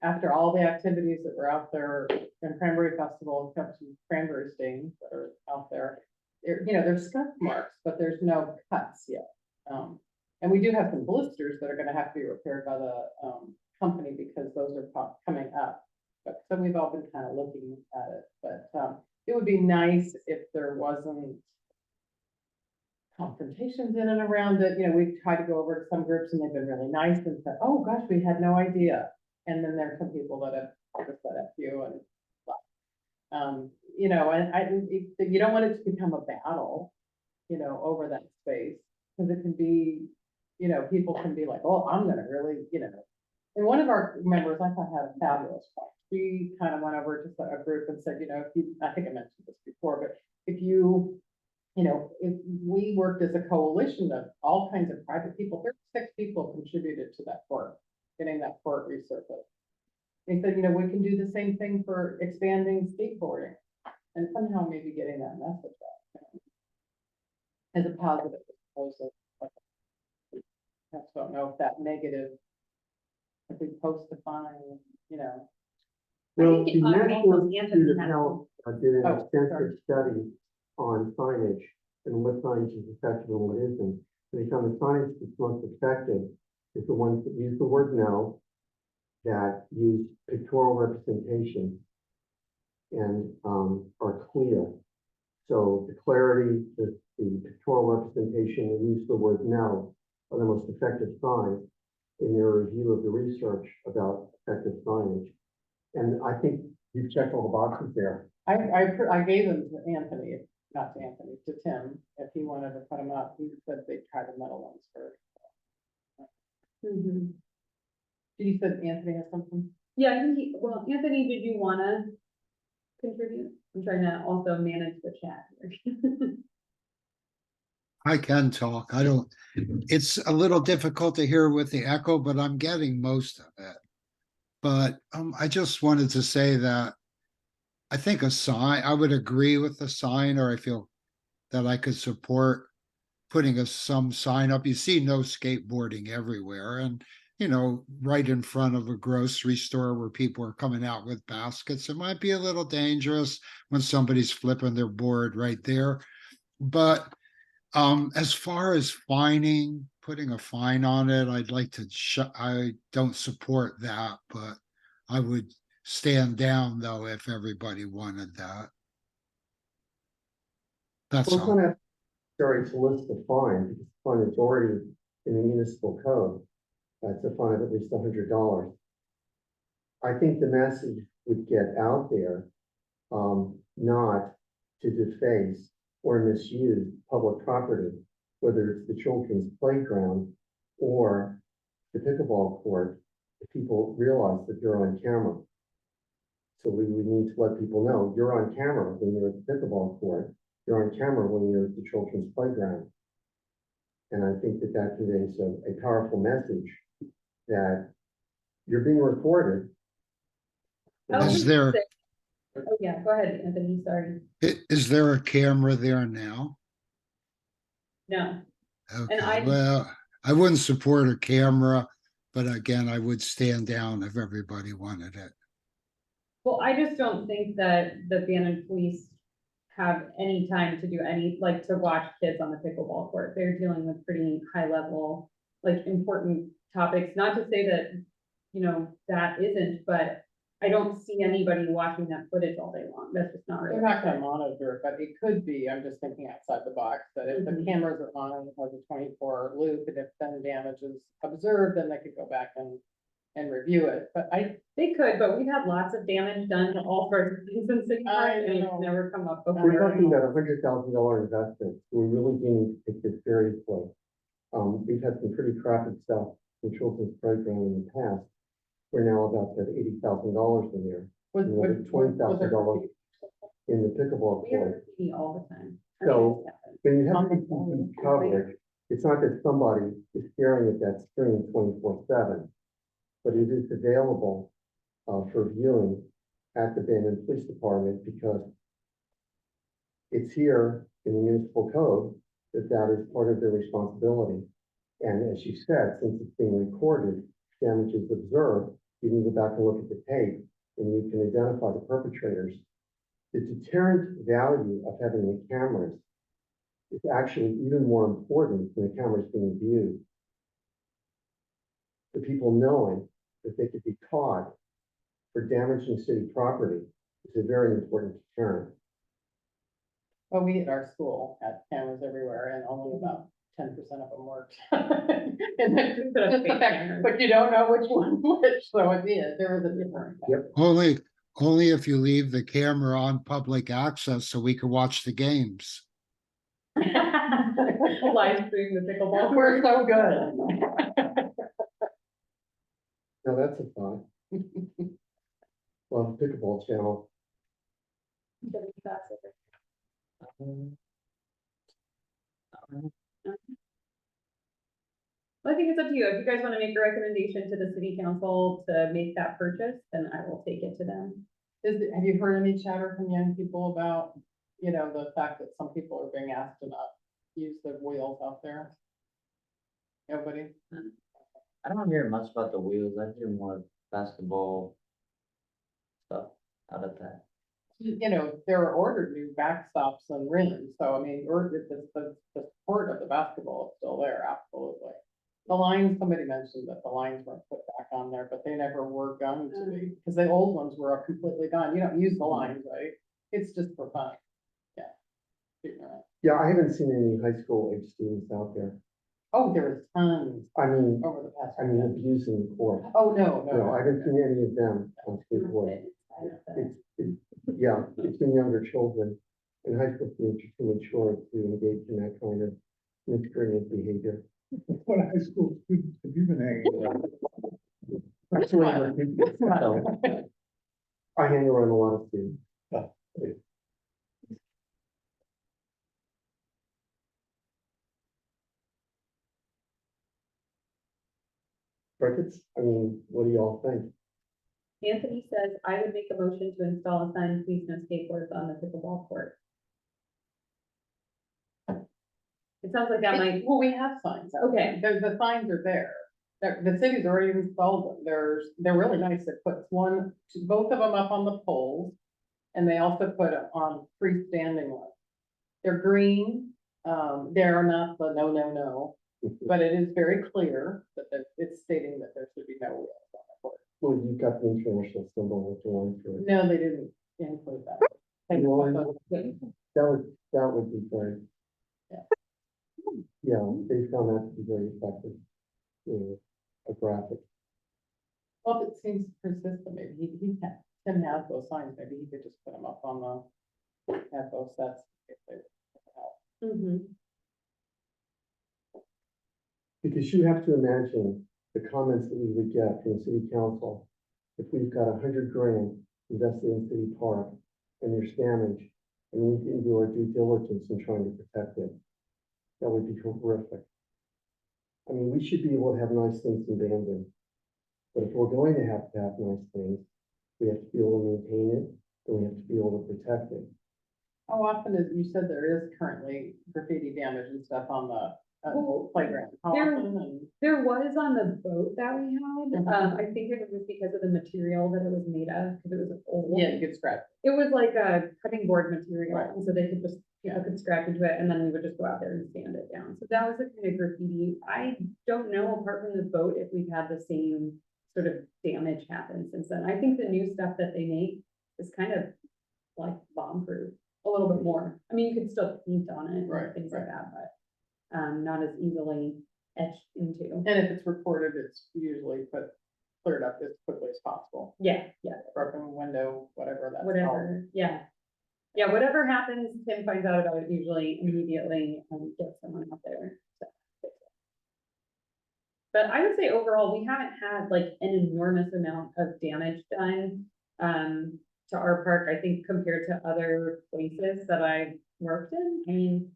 After all the activities that were out there in Cranberry Festival, kept some cranberry stains that are out there. You know, there's scuff marks, but there's no cuts yet. And we do have some blisters that are gonna have to be repaired by the company because those are coming up. But so we've all been kind of looking at it, but it would be nice if there wasn't confrontations in and around it. You know, we've tried to go over to some groups and they've been really nice and said, oh gosh, we had no idea. And then there are some people that have just said F you and you know, and you don't want it to become a battle, you know, over that space, because it can be, you know, people can be like, oh, I'm gonna really, you know. And one of our members, I thought, had a fabulous point. She kind of went over to a group and said, you know, I think I mentioned this before, but if you know, if we worked as a coalition of all kinds of private people, 36 people contributed to that court, getting that court resurfaced. They said, you know, we can do the same thing for expanding skateboarding and somehow maybe getting that message out as a positive, as opposed to, like, I just don't know if that negative, if we post the fine, you know. Well, think, the National also Institute Anthony of has- Health did an Oh, extensive sorry. study on signage and what signage is effective and what isn't. And they found the signage that's most effective is the ones that use the word no, that use pictorial representation and are clear. So the clarity, the pictorial representation, and use of the word no are the most effective signs in their review of the research about effective signage. And I think you've checked all the boxes there. I gave them to Anthony, not to Anthony, to Tim, if he wanted to put them up. He said they'd try the metal ones first. Mhm. Did you said Anthony has something? Yeah, I think well, Anthony, did you wanna contribute? I'm trying to also manage the chat here. I can talk. I don't, it's a little difficult to hear with the echo, but I'm getting most of it. But I just wanted to say that I think a sign, I would agree with the sign, or I feel that I could support putting some sign up. You see no skateboarding everywhere, and you know, right in front of a grocery store where people are coming out with baskets, it might be a little dangerous when somebody's flipping their board right there. But as far as fining, putting a fine on it, I'd like to, I don't support that, but I would stand down though if everybody wanted that. That's Well, it's all. not necessary to list the fine, because the fine is already in the municipal code. That's a fine of at least $100. I think the message would get out there, not to deface or misuse public property, whether it's the children's playground or the pickleball court, if people realize that you're on camera. So we would need to let people know, you're on camera when you're at the pickleball court, you're on camera when you're at the children's playground. And I think that that conveys a powerful message that you're being recorded. Oh, Is there, Oh, yeah, go ahead, Anthony, sorry. is there a camera there now? No, Okay, I- well, I wouldn't support a camera, but again, I would stand down if everybody wanted it. well, I just don't think that the Bannon police have any time to do any, like, to watch kids on the pickleball court. They're dealing with pretty high level, like, important topics, not to say that, you know, that isn't, but I don't see anybody watching that footage all day long. That's just not They're not gonna realistic. monitor it, but it could be, I'm just thinking outside the box, that if the Mhm. cameras are on, and it has a 24 loop, and if then damage is observed, then they could go back and review it, but They could, but we've had lots of damage done to all sorts of things in City Park, I and it's know. never come up We're before. talking about $100,000 investment. We really do need to take this seriously. We've had some pretty crappy stuff in children's playground in the past. We're now about that $80,000 in there, was, You know, was, $20,000 in the pickleball We have court. graffiti all the time. I So- mean, it's happened. When you have On the CCTV coverage, it's not that somebody is staring at that screen 24/7, but it is available for viewing at the Bannon Police Department because it's here in the municipal code that that is part of their responsibility. And as you said, since it's being recorded, damage is observed, you can go back and look at the tape and you can identify the perpetrators. The deterrent value of having the cameras is actually even more important than the cameras being viewed. The people knowing that they could be caught for damaging city property is a very important deterrent. But we at our school had cameras everywhere, and only about 10% of them worked. And then, Just put up fake cameras. but you don't know which one which, so it is, there is a difference. Yep. Only if you leave the camera on public access so we can watch the games. Live stream the pickleball. We're so good. Now, that's a thought. Well, pickleball channel, Well, I think it's up to you. If you guys want to make a recommendation to the city council to make that purchase, then I will take it to them. Have you heard any chatter from young people about, you know, the fact that some people are being asked to not use the wheels out there? Nobody? I don't hear much about the wheels, I hear more basketball stuff out of that. You know, there are ordered new backstops and rims, so I mean, or the support of the basketball is still there, absolutely. The lines, somebody mentioned that the lines weren't put back on there, but they never were going to be, because the old ones were completely gone. You don't use the lines, right? It's just for fun. Yeah. Ignorant. yeah, I haven't seen any high school age students out there. Oh, there was tons I mean, over the past. abusing the court. Oh, no, No, I haven't seen any of them on skateboard. Yeah, it's been younger children and high school students are too mature to engage in that kind of miscreant behavior. What high school students have you been hanging around? I hang around a lot of students. Crickets, I mean, what do y'all think? Anthony says, I would make a motion to install a sign, please no skateboards on the pickleball court. It sounds like that might, Well, we have signs. out Okay. there. The signs are there. The city's already installed them. They're really nice. It puts both of them up on the poles. And they also put it on freestanding ones. They're green. They are not the no, but it is very clear that it's stating that there should be no wheels on the court. Well, you've got the international symbol with the line through it. No, they didn't include that. That would be great. Yeah. Yeah, they found that to be very effective. A graphic. Well, if it seems persistent, maybe he can have those signs, maybe he could just put them up on have those sets. If they help. Mhm. Because you have to imagine the comments that we would get from the city council. If we've got $100,000 invested in city park and there's damage, and we didn't do our due diligence in trying to protect it, that would be horrific. I mean, we should be able to have nice things in Bandon. But if we're going to have nice things, we have to be able to maintain it, and we have to be able to protect it. How often is, you said there is currently graffiti damage and stuff on the playground? How there- often and? There was on the boat that we had, I think it was because of the material that it was made of, because it was old. Yeah, you get scratched. It was like a cutting board material, Right. and so they could just, people could scratch into it, and then we would just go out there and sand it down. So that was the kind of graffiti. I don't know, apart from the boat, if we've had the same sort of damage happen since then. I think the new stuff that they make is kind of like bomb-proof, a little bit more. I mean, you could still paint on it Right, and things like right. that, but not as easily etched into. And if it's recorded, it's usually cleared up as quickly as possible. Yeah, Broken window, whatever that's called. whatever, yeah. Yeah, whatever happens, Tim finds out about it usually immediately and gets someone out there to fix it. But I would say overall, we haven't had like an enormous amount of damage done to our park, I think compared to other places that I've worked in. I mean,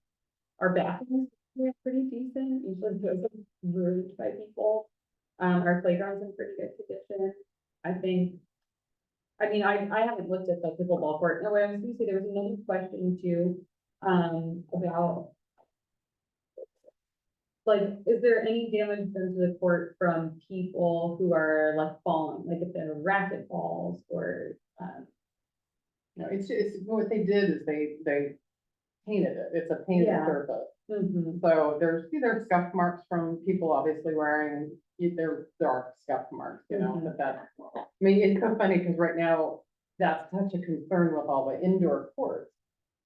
our bathrooms are pretty decent, usually those are ruined by people. Our playground's in pretty good condition, I think. I mean, I haven't looked at the pickleball court. No, I was gonna say, there was another question too, about. Like, is there any damage done to the court from people who are like falling, like if they're racket balls or, No, it's what they did is they painted it. It's a painted Yeah. surface. mhm, So there's scuff marks from people obviously wearing, there are scuff marks, you know, but that, I mean, it's so funny because right now that's such a concern with all the indoor courts.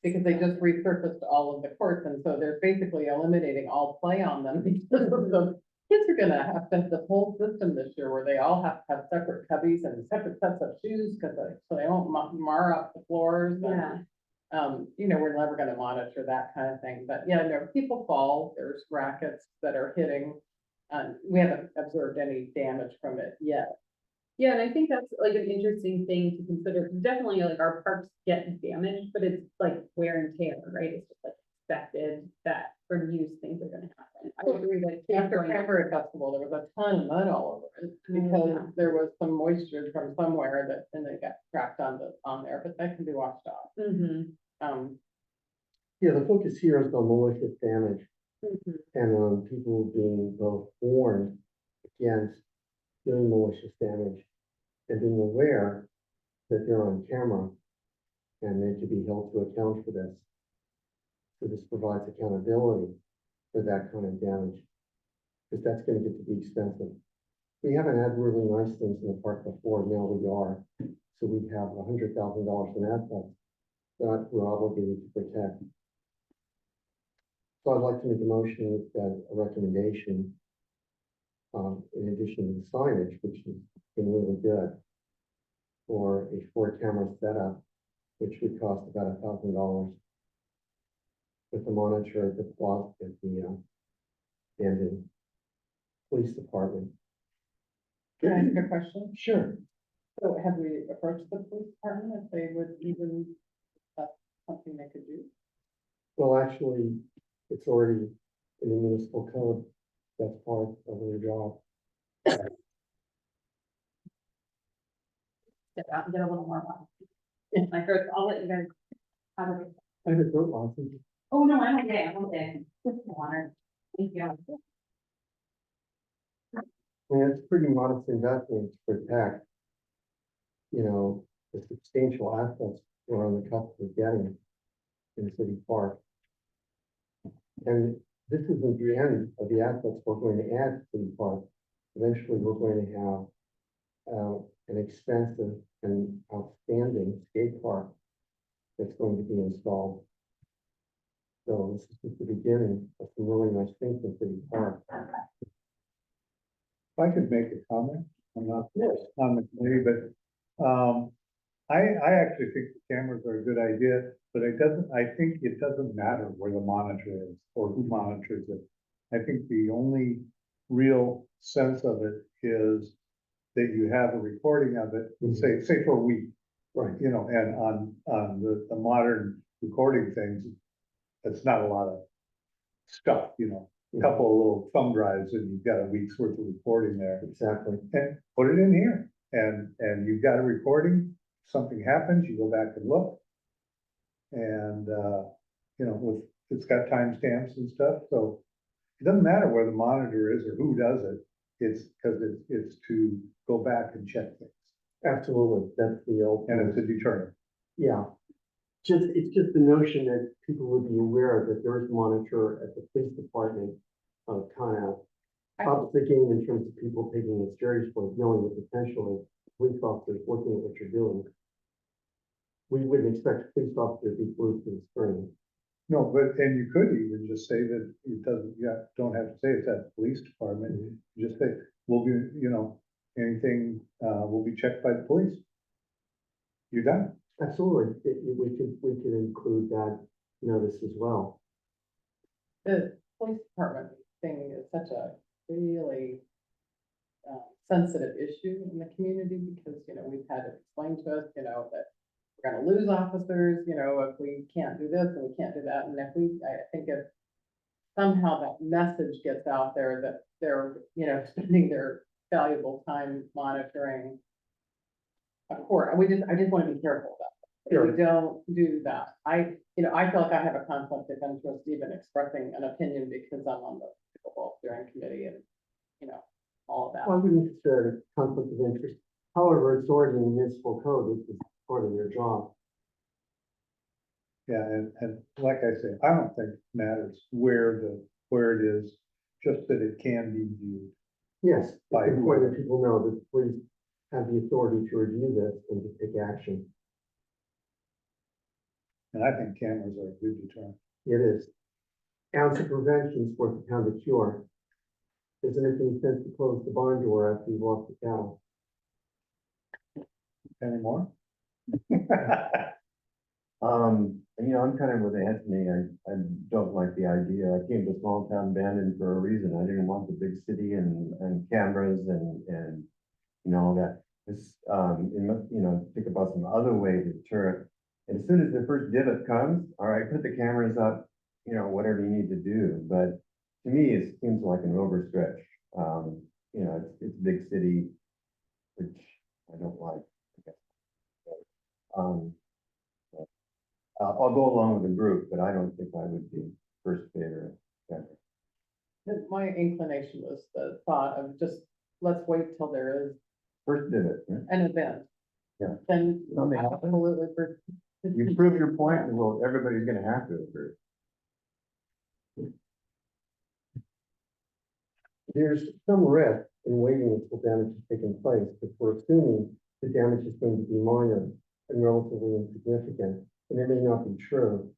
Because they just resurfaced all of the courts and so they're basically eliminating all play on them because of the kids are gonna have to have this whole system this year where they all have to have separate cubbies and separate sets of shoes because so they won't mar up the floors. and, yeah, you know, we're never gonna monitor that kind of thing, but yeah, no, people fall, there's rackets that are hitting. We haven't observed any damage from it yet. yeah, and I think that's like an interesting thing to consider. Definitely like our parks get damaged, but it's like wear and tear, right? It's just like expected that from use, things are gonna happen. I agree that. kids After going out Cranberry there- Festival, there was a ton of mud all over it yeah. because there was some moisture from somewhere that, and they got trapped on there, but that can be washed off. Mhm, Yeah, the focus here is on malicious damage mhm. and on people being both warned against doing malicious damage and being aware that they're on camera and they could be held to account for this. So this provides accountability for that kind of damage, because that's gonna get to be expensive. We haven't had really nice things in the park before, now we are. So we have $100,000 in assets that we're obligated to protect. So I'd like to make a motion that a recommendation, in addition to the signage, which has been really good, for a 4-camera setup, which would cost about $1,000, with the monitor at the block at the Bandon Police Department. Can I ask a question? Sure. So have we approached the police department if they would even, that's something they could do? Well, actually, it's already in the municipal code. That's part of their job. Step out and get a little more. wild. My first, I'll let you guys. Have a good. I have a throat license. Oh, no, I'm okay, I'm okay. Just water. Thank you. And it's pretty modest investment to protect, you know, the substantial assets we're on the cusp of getting in City Park. And this isn't the end of the assets we're going to add to City Park. Eventually, we're going to have an expensive and outstanding skate park that's going to be installed. So this is just the beginning of some really nice things in City Park. If I could make a comment, I'm not on the committee, but, I actually think the cameras are a good idea, but I think it doesn't matter where the monitor is or who monitors it. I think the only real sense of it is that you have a recording of it, say for a week, Right. you know, and on the modern recording things, it's not a lot of stuff, you know, a couple of little thumb drives and you've got a week's worth of recording there. Exactly. And put it in here, and you've got a recording, something happens, you go back and look. And, you know, it's got timestamps and stuff, so it doesn't matter where the monitor is or who does it. It's because it's to go back and check things, Absolutely. That's the old. and it's a deterrent. Yeah. It's just the notion that people would be aware that there is a monitor at the police department, kind of up the game in terms of people taking it seriously, knowing that potentially police officers looking at what you're doing. We wouldn't expect a police officer to be glued to the screen. No, but, and you could even just say that it doesn't, don't have to say it's at the police department, just say, will be, you know, anything, will be checked by the police. You're done. Absolutely. We could include that notice as well. The police department thing is such a really sensitive issue in the community because, you know, we've had it explained to us, you know, that we're gonna lose officers, you know, if we can't do this and we can't do that. And I think if somehow that message gets out there that they're, you know, spending their valuable time monitoring a court, I just want to be careful about that. Sure. We don't do that. I feel like I have a conflict of interest even expressing an opinion because I'm on the pickleball steering committee and, you know, all of that. Well, I wouldn't consider it a conflict of interest. However, it's already in the municipal code. It's part of their job. Yeah, and like I say, I don't think it matters where it is, just that it can be viewed. Yes, By it's important whoever. that people know that the police have the authority to review this and to take action. And I think cameras are a good deterrent. It is. Ounce of prevention is worth a pound of cure. Isn't it any sense to close the barn door after you've lost the cattle? Any more? You know, I'm kind of with Anthony, I don't like the idea, I came to small town Bandon for a reason, I didn't want the big city and cameras and, you know, all that. This, you know, think about some other way to deter it, and as soon as the first divot comes, all right, put the cameras up, you know, whatever you need to do, but to me, it seems like an overstretch. You know, it's a big city, which I don't like. I'll go along with the group, but I don't think I would be first favorite. My inclination was the thought of just, let's wait till there is First divot, right? an event. Yeah. Then Something happens. absolutely. You prove your point, and well, everybody's gonna have to agree. There's some risk in waiting until damage has taken place, but we're assuming the damage is going to be minor and relatively insignificant, and it may not be true,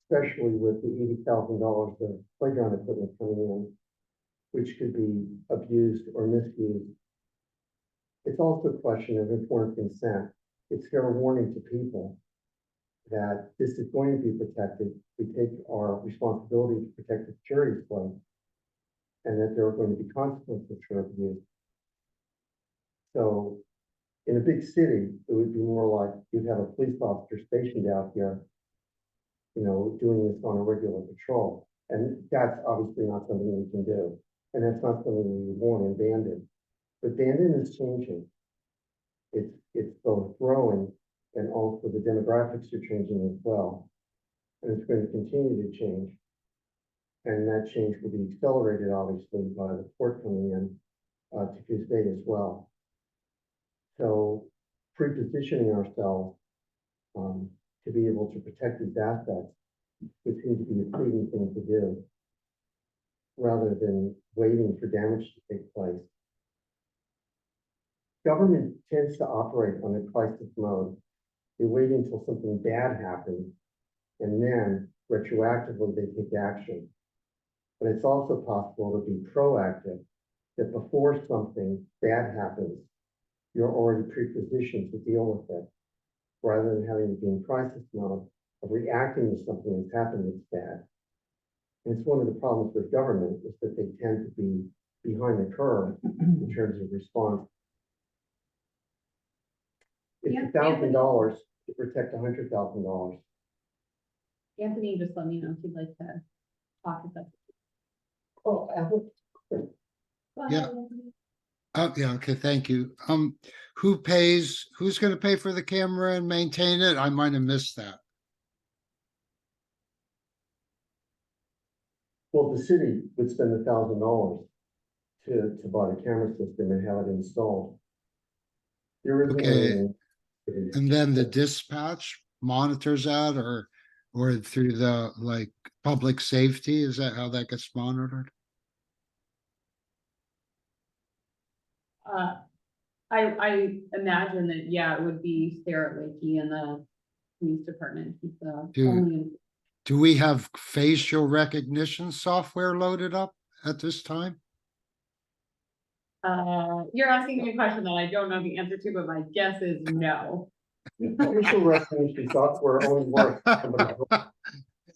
especially with the $80,000 of playground equipment coming in, which could be abused or misused. It's also a question of informed consent. It's fair warning to people that this is going to be protected. We take our responsibility to protect the security display, and that there are going to be consequences for abuse. So in a big city, it would be more like you'd have a police officer stationed out here, you know, doing this on a regular patrol. And that's obviously not something we can do. And that's not something we would want in Bandon. But Bandon is changing. It's both growing and also the demographics are changing as well. And it's going to continue to change. And that change will be accelerated, obviously, by the port coming in to Coos Bay as well. So pre-positioning ourselves to be able to protect these assets would seem to be a prudent thing to do, rather than waiting for damage to take place. Government tends to operate on a crisis mode. They wait until something bad happens, and then retroactively they take action. But it's also possible to be proactive, that before something bad happens, you're already pre-positioned to deal with it, rather than having to be in crisis mode of reacting to something that's happened that's bad. And it's one of the problems with government is that they tend to be behind the curve in terms of response. Yeah, It's $1,000 to protect $100,000. Anthony just let me know if you'd like to talk about. Oh, Apple. Yeah. Oh, yeah, okay, thank you. Who's gonna pay for the camera and maintain it? I might have missed that. Well, the city would spend $1,000 to buy the camera system and have it installed. There isn't Okay. any. And then the dispatch monitors that or through the like public safety, is that how that gets monitored? I imagine that, yeah, it would be Sarah Lakey and the police department. He's the Do- only. Do we have facial recognition software loaded up at this time? You're asking me a question that I don't know the answer to, but my guess is no. Facial recognition software only works.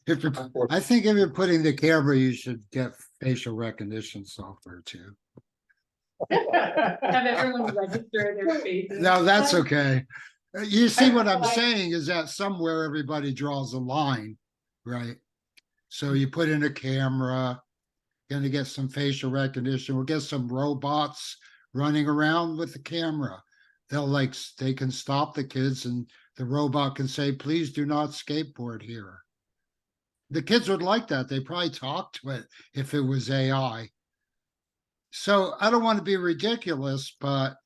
If you're, I think if you're putting the camera, you should get facial recognition software too. Have everyone register their faces. No, that's okay. You see what I'm saying is that somewhere everybody draws a line, right? So you put in a camera, gonna get some facial recognition, we'll get some robots running around with the camera. They can stop the kids and the robot can say, please do not skateboard here. The kids would like that. They probably talk to it if it was AI. So I don't want to be ridiculous, but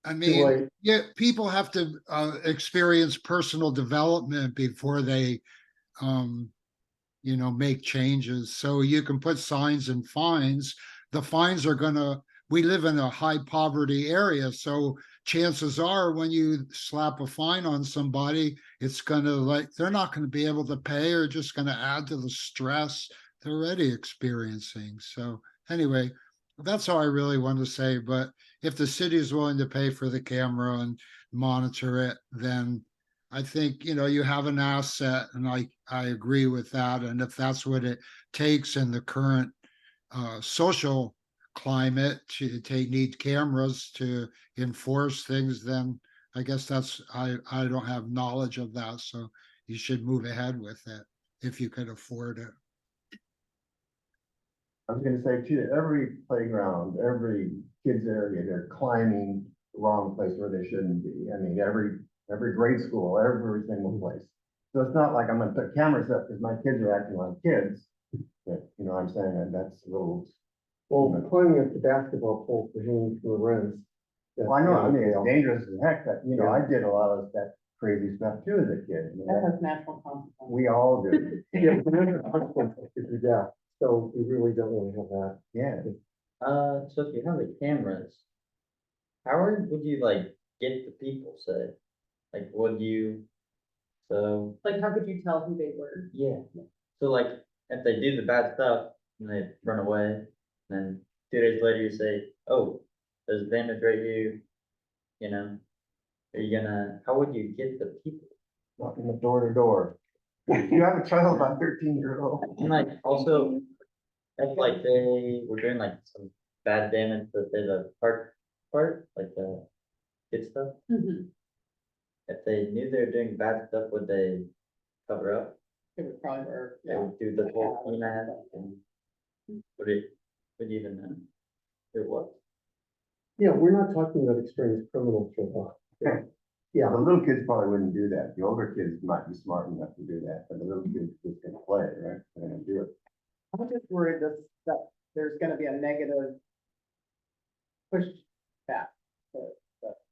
I mean, Right. yeah, people have to experience personal development before they, make changes. So you can put signs and fines. The fines are we live in a high poverty area, so chances are when you slap a fine on somebody, they're not gonna be able to pay or just gonna add to the stress they're already experiencing. So anyway, that's all I really want to say, but if the city is willing to pay for the camera and monitor it, then I think, you have an asset and I agree with that. And if that's what it takes in the current social climate need cameras to enforce things, then I guess I don't have knowledge of that. So you should move ahead with it if you could afford it. I was gonna say too, every playground, every kids area, they're climbing the wrong place where they shouldn't be. I mean, every grade school, every single place. So it's not like I'm gonna put cameras up because my kids are acting like kids. But, I'm saying that that's a little. Well, climbing up the basketball pole for hanging from the rims. Well, I know, I mean, it's dangerous as heck, but, Yeah. I did a lot of that crazy stuff too as a kid. That has natural consequences. We all do. Yeah, but then the consequence is your death, so we really don't want to have that. Yeah. So if you have the cameras, would you like get the people say? Like, Like, how could you tell who they were? yeah. So like, if they do the bad stuff and they run away, then 2 days later you say, oh, there's damage right here, how would you get the people? Knocking the door to door. You have a child about 13-year-old. And like, also, if like they were doing like some bad damage, that there's a part, like the kid stuff, Mhm. if they knew they were doing bad stuff, would they cover up? It would probably work, They yeah. would do the whole clean ad and would you even know? It was. Yeah, we're not talking about experienced criminals for that. Yeah, the little kids probably wouldn't do that. The older kids might be smart enough to do that, but the little kids just gonna play, right? They're gonna do it. I'm just worried that there's gonna be a negative push back, the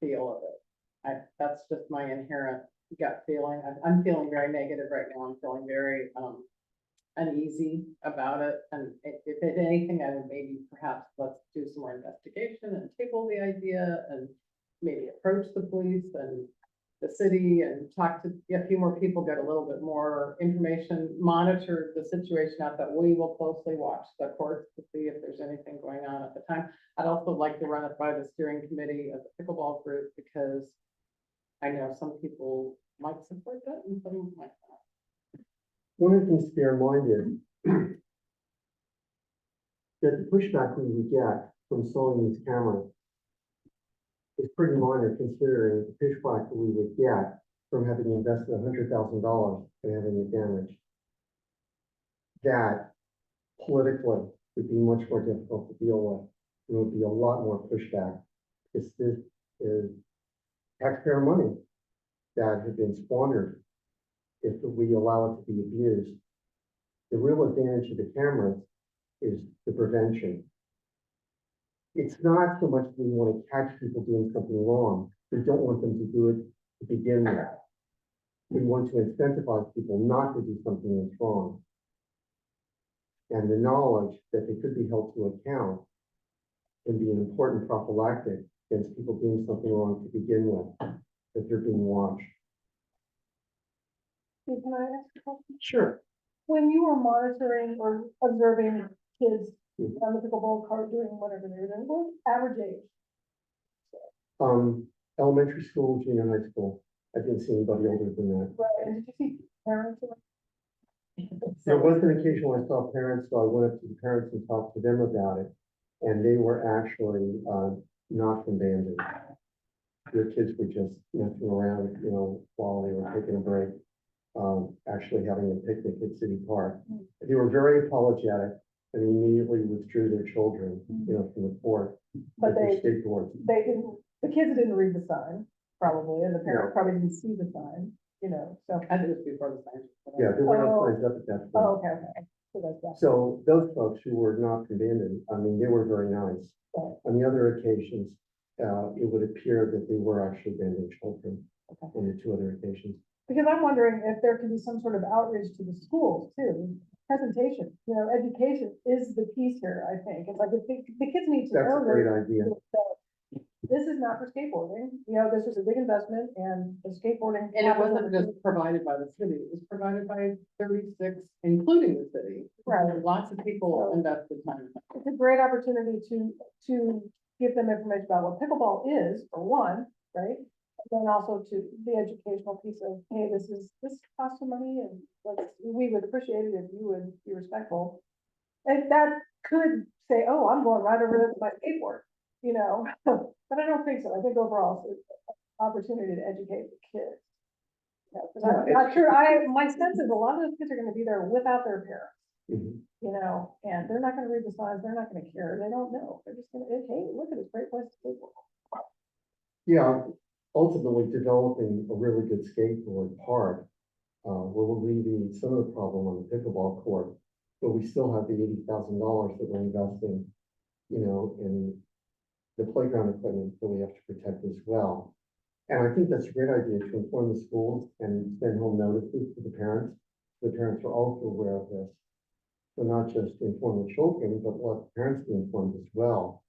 feel of it. That's just my inherent gut feeling. I'm feeling very negative right now. I'm feeling very, uneasy about it. And if anything, I would maybe perhaps let's do some more investigation and table the idea and maybe approach the police and the city and talk to a few more people, get a little bit more information, monitor the situation out, that we will closely watch the courts to see if there's anything going on at the time. I'd also like to run it by the steering committee of the pickleball group because I know some people might support that and some might not. One of the things to bear in mind is that the pushback we would get from installing these cameras is pretty minor considering the pushback that we would get from having invested $100,000 and having it damaged. That politically would be much more difficult to deal with. There would be a lot more pushback because this is taxpayer money that had been squandered if we allow it to be abused. The real advantage of the cameras is the prevention. It's not so much that we want to catch people doing something wrong. We don't want them to do it to begin with. We want to incentivize people not to do something that's wrong. And the knowledge that they could be held to account can be an important prophylactic against people doing something wrong to begin with, that they're being watched. Can I ask a question? Sure. When you were monitoring or observing kids Mhm. on the pickleball court doing whatever they were doing, what was average age? Elementary school, junior high school. I didn't see anybody older than that. Right, and did you see parents? There was an occasion when I saw parents, so I went up to the parents and talked to them about it. And they were actually, not from Bandon. Their kids were just messing around, while they were taking a break. Actually having a picnic at City Park. They were very apologetic and immediately withdrew their children, from the court. But with their they, skateboards. they didn't, the kids didn't read the sign, probably, and the parents No. probably didn't see the sign, so. I think it was before the science. Yeah, there were no Oh. signs up at that Oh, point. okay. So that's that. So those folks who were not from Bandon, I mean, they were very nice. Right. On the other occasions, it would appear that they were actually Bandon children Okay. on the two other occasions. Because I'm wondering if there can be some sort of outreach to the schools too, presentation, education is the piece here, I think. It's like, the kids need to That's know a great that idea. this is not for skateboarding, this was a big investment and the skateboarding. And it wasn't just provided by the city, it was provided by 36, including the city. Right. Lots of people invested time. It's a great opportunity to give them information about what pickleball is, for one, right? And then also to the educational piece of, hey, this costs some money and we would appreciate it if you would be respectful. And that could say, oh, I'm going right over there with my skateboard, but I don't think so. I think overall it's an opportunity to educate the kids. Because I'm not sure, my sense is a lot of those kids are gonna be there without their parents. Mhm. And they're not gonna read the signs, they're not gonna care, they don't know, they're just gonna, hey, look at this great place to skateboard. Yeah, ultimately developing a really good skateboard park will alleviate some of the problem on the pickleball court. But we still have the $80,000 that we're investing, in the playground equipment that we have to protect as well. And I think that's a great idea to inform the schools and send home notices to the parents. The parents are also aware of this. So not just to inform the children, but let the parents be informed as well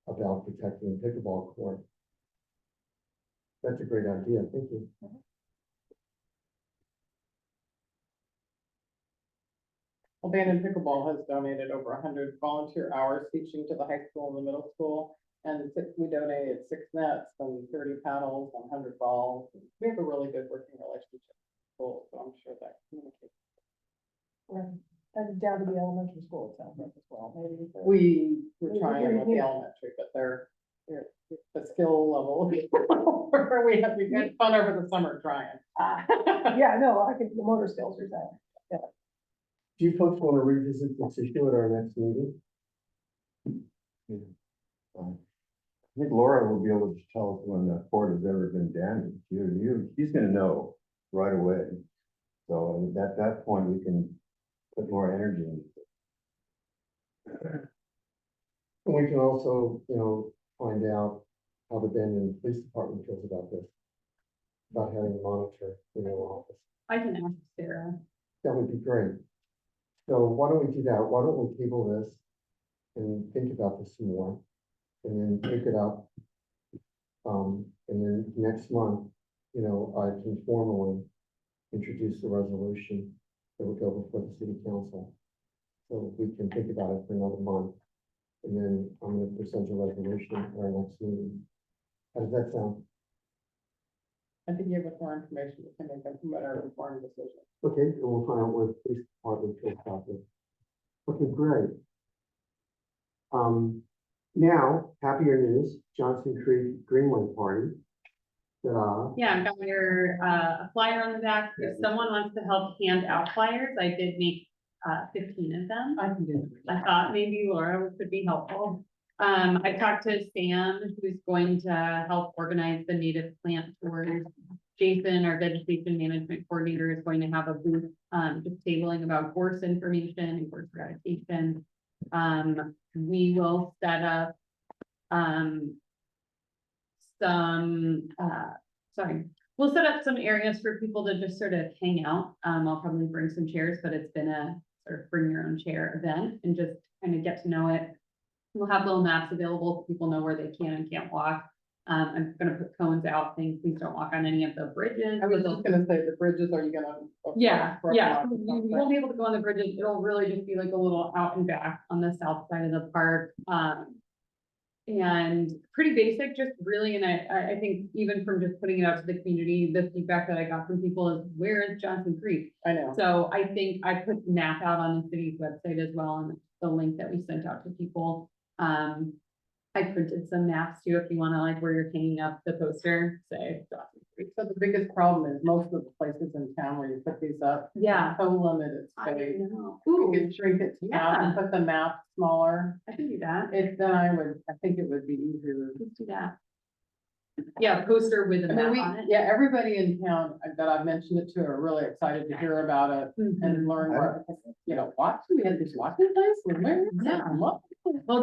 about protecting the pickleball court. That's a great idea. Thank you. Well, Bandon Pickleball has donated over 100 volunteer hours teaching to the high school and the middle school. And we donated 6 nets and 30 paddles and 100 balls. We have a really good working relationship with schools, so I'm sure that communicates. And down to the elementary school, it sounds like as well, maybe. We were We- trying with the we- elementary, but they're the skill level. we had fun over the summer trying. Yeah, no, I think the motor skills are there. Do you folks want to revisit this issue at our next meeting? I think Laura will be able to tell us when the court has ever been damaged. She's gonna know right away. So at that point, we can put more energy into it. And we can also, find out how the Bandon Police Department feels about this. About having a monitor in their office. I can ask Sarah. That would be great. So why don't we do that? Why don't we table this and think about this some more? And then take it up. And then next month, I can formally introduce the resolution that would go before the city council. So we can think about it for another month. And then I'm gonna present a resolution at our next meeting. How does that sound? I think you have more information, we can make a better informed decision. Okay, and we'll find out what the police department feels about this. Okay, great. Now, happier news, Johnson Creek Greenway Party. Ta-da. Yeah, I've got your, flyer on the back. If someone wants to help hand out flyers, I did make, 15 of them. I can do it. I thought maybe Laura could be helpful. I talked to Sam, who's going to help organize the native plant tours. Jason, our vegetation management coordinator, is going to have a booth, just tabling about gorse information and gorse eradication. We will set up, we'll set up some areas for people to just sort of hang out. I'll probably bring some chairs, but it's been a sort of bring your own chair event and just kind of get to know it. We'll have little maps available so people know where they can and can't walk. I'm gonna put cones out saying, please don't walk on any of the bridges. I was just gonna say, the bridges, are you gonna? Yeah, you won't be able to go on the bridges. It'll really just be like a little out and back on the south side of the park. And pretty basic, just really, and I think even from just putting it out to the community, the feedback that I got from people is, where is Johnson Creek? I know. So I think I put the map out on the city's website as well, and the link that we sent out to people. I printed some maps too, if you wanna, like, where you're hanging up the poster, say Johnson Creek. So the biggest problem is most of the places in town where you put these up. Yeah. So limited I space. know. You Ooh, could shrink it to half and Yeah. put the map smaller. I can do that. If then I think it would be easier. Let's do that. Yeah, poster with a I map mean, on it. yeah, everybody in town that I've mentioned it to are really excited to hear about it Mhm. and learn more. You know, watching, we had this watching place, was there? Yeah. Well,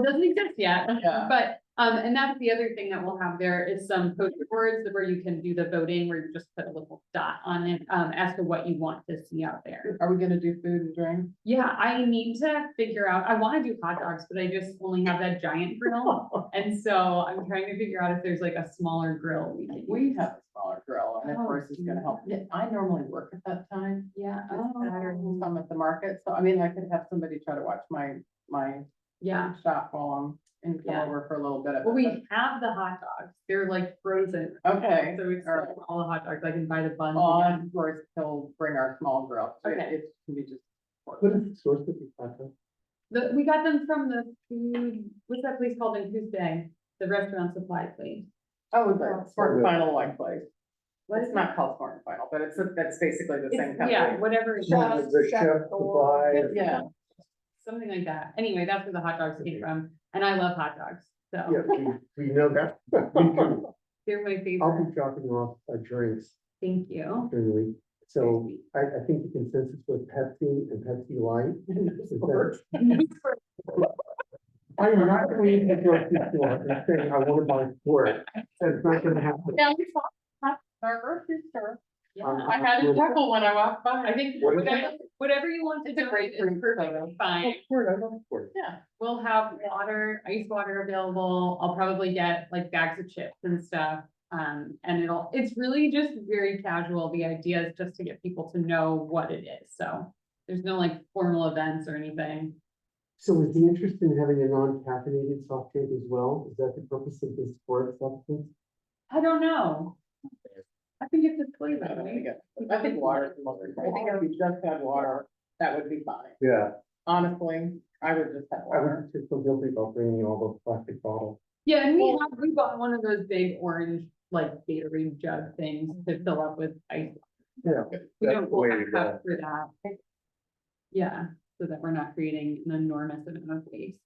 it doesn't exist yet, Yeah. but, and that's the other thing that we'll have there is some poster boards where you can do the voting, where you just put a little dot on it, as to what you want to see out there. Are we gonna do food and drink? Yeah, I need to figure out, I wanna do hot dogs, but I just only have that giant grill. And so I'm trying to figure out if there's like a smaller grill we can We use. have a smaller grill and of Oh, course it's gonna help. Yeah, I normally work at that time. Yeah, Saturday, I'm at the market, so I mean, I could have somebody try to watch my yeah. shop while I'm in Yeah. Clover for a little bit of Well, it. we have the hot dogs. They're like frozen. Okay, So it's all right. all the hot dogs. I can buy the buns. Well, again. of course, he'll bring our small grill. So Okay. It can be just. What is the source of these hot dogs? We got them from the food, what's that place called in Tuesday? The restaurant supply place. Oh, the Smart and Final like place. What It's is not called Smart and Final, but that's basically the same Yeah, company. whatever. it is. The chef supply. Yeah, Something like that. Anyway, that's where the hot dogs came from. And I love hot dogs. Yeah, So we know that. Me too. they're my I'll favorite. be dropping off drinks Thank you. during the week. So I think the consensus was Pepsi and Pepsi Light. Is that- I am not going to the grocery store and saying I want to buy sport. That's not gonna happen. yeah, we saw our grocery store. Yeah. I had a chuckle when I walked by. I think What is whatever you want to It's a do great is drink, perfectly so- fine. Sport, I love sport. Yeah, We'll have water, ice water available. I'll probably get like bags of chips and stuff. And it's really just very casual. The idea is just to get people to know what it is. So there's no like formal events or anything. So is the interest in having a non-caffeinated soft drink as well? Is that the purpose of this sport substance? I don't know. I think it's a flavor, I don't think right? it- I think water is the most, I think if we just had water, that would be fine. Yeah, Honestly, I would just have I water. would just feel guilty about bringing all those plastic bottles. Yeah, and we bought one of those big orange, like Gatorade jug things to fill up with ice. Yeah. We That's don't the go way back to go. up for that. Yeah, so that we're not creating an enormous amount of waste.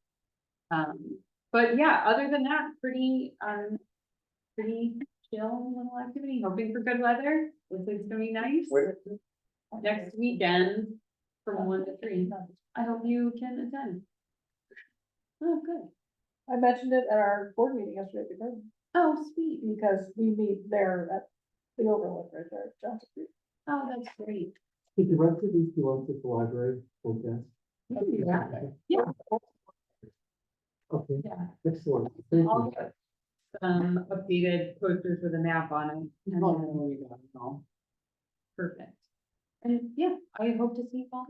But yeah, other than that, pretty chill little activity, hoping for good weather. Looks like it's gonna be nice. Next weekend from 1 to 3. I hope you can attend. Oh, good. I mentioned it at our board meeting yesterday Oh, sweet. because we meet there at the overlook right there at Johnson Creek. Oh, that's great. Did the rest of these belong to the library? Okay. We can do that. Yeah, Okay, yeah. excellent. Thank I'll you. get some updated posters with a map on it. And Oh, then- we got it all. Perfect. And yeah, I hope to see you all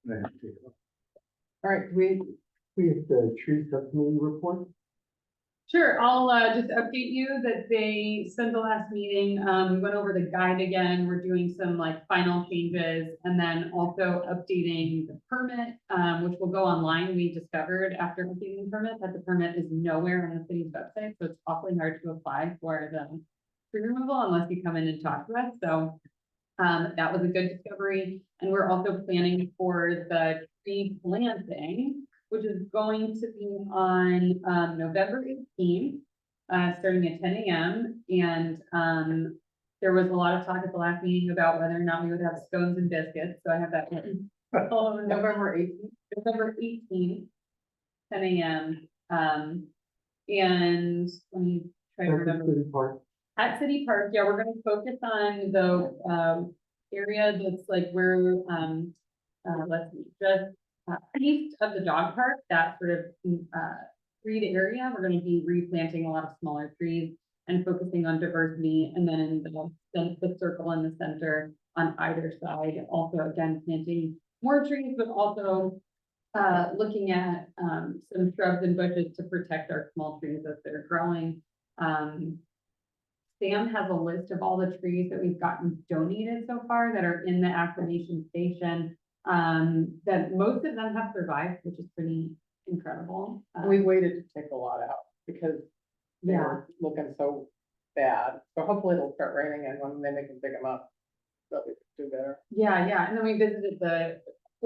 there. All right, we, We have the tree subcommittee report. Sure, I'll just update you that they spent the last meeting, we went over the guide again, we're doing some like final changes. And then also updating the permit, which will go online. We discovered after updating the permit that the permit is nowhere on the city's website, so it's awfully hard to apply for the tree removal unless you come in and talk to us, so. That was a good discovery, and we're also planning for the tree planting, which is going to be on, November 18th, starting at 10 a.m. And, there was a lot of talk at the last meeting about whether or not we would have scones and biscuits, so I have that written. November 18th. November 18th, 10 a.m. And let me try to remember. City Park. At City Park, yeah, we're gonna focus on the area that's like where let's see, just east of the dog park, that sort of treed area. We're gonna be replanting a lot of smaller trees and focusing on diversity, and then in the circle in the center on either side, also again planting more trees, but also looking at some shrubs and bushes to protect our small trees as they're growing. Sam has a list of all the trees that we've gotten donated so far that are in the acclimation station. That most of them have survived, which is pretty incredible. We waited to take a lot out because they Yeah. were looking so bad. So hopefully it'll start raining and when they can pick them up, they'll do better. Yeah, and then we visited the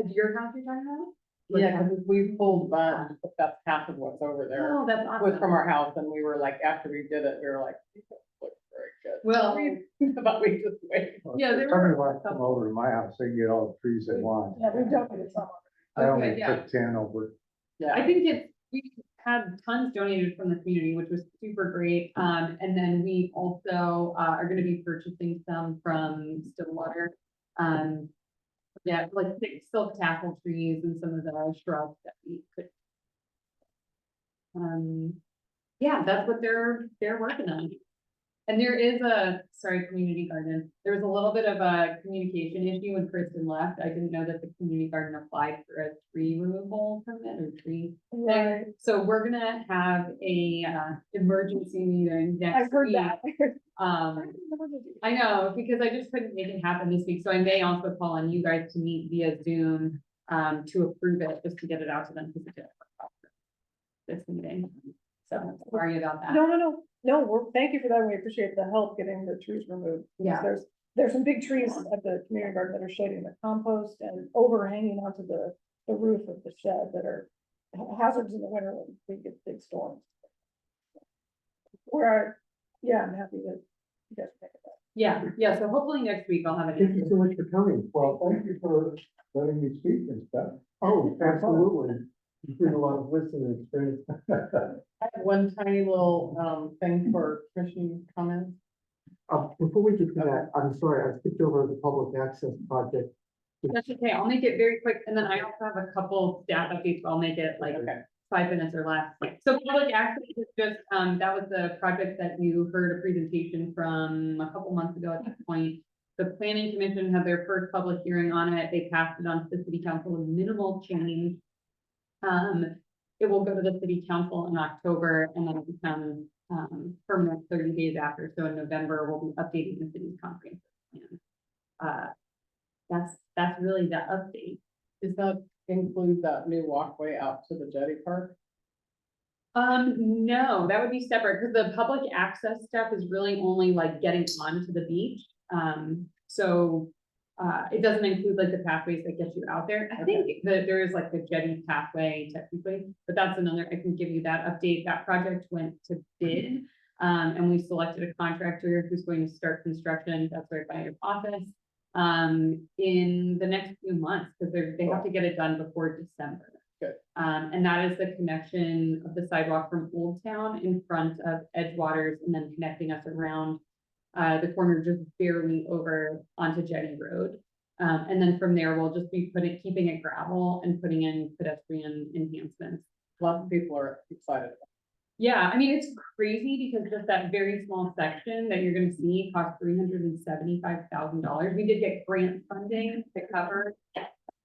deer house you're talking about? Yeah, because we pulled bunch, but that's half of what's over there. Oh, that's Was awesome. from our house and we were like, after we did it, we were like, "These don't look very good." Well, But we just waited. Yeah, there Somebody were wants to come over to my house, they can get all the trees they want. Yeah, we donated some. I only Okay, yeah. took 10 over. Yeah. I think we had tons donated from the community, which was super great. And then we also are gonna be purchasing some from Stillwater. Yeah, like silk tassel trees and some of the shrubs that we could. Yeah, that's what they're working on. And there is community garden. There was a little bit of a communication issue when Kristen left. I didn't know that the community garden applied for a tree removal permit or tree Right, thing. So we're gonna have a emergency meeting next I've heard week. that. I know, because I just couldn't make it happen this week, so I may also call on you guys to meet via Zoom to approve it, just to get it out to them. This meeting, so sorry about that. No, thank you for that. We appreciate the help getting the trees removed. Yeah. There's some big trees at the community garden that are shading the compost and overhanging onto the roof of the shed that are hazards in the winter when we get big storms. I'm happy that you guys pick it up. Yeah, so hopefully next week I'll have it. Thank you so much for coming. Well, thank you for letting me speak and stuff. Oh, absolutely. You bring a lot of wisdom and experience. I have one tiny little thing for commission comments. Before we get to that, I'm sorry, I skipped over the public access project. That's okay, I'll make it very quick, and then I also have a couple stat updates, but I'll make it like Okay. 5 minutes or less. So public access is just, that was the project that you heard a presentation from a couple months ago at this point. The planning commission had their first public hearing on it. They passed it on to the city council with minimal change. It will go to the city council in October and then it becomes, permanent 30 days after. So in November, we'll be updating the city's comprehensive plan. That's really the update. Does that include that new walkway out to the jetty park? No, that would be separate, because the public access stuff is really only like getting onto the beach. So it doesn't include like the pathways that get you out there. I think that there is like the jetty pathway technically, but that's another, I can give you that update. That project went to bid. And we selected a contractor who's going to start construction. That's right by your office. In the next few months, because they have to get it done before December. Good. And that is the connection of the sidewalk from Old Town in front of Edgewaters and then connecting us around the corner just barely over onto Jetty Road. And then from there, we'll just be keeping it gravel and putting in pedestrian enhancements. Lots of people are excited. Yeah, I mean, it's crazy because just that very small section that you're gonna see cost $375,000. We did get grant funding to cover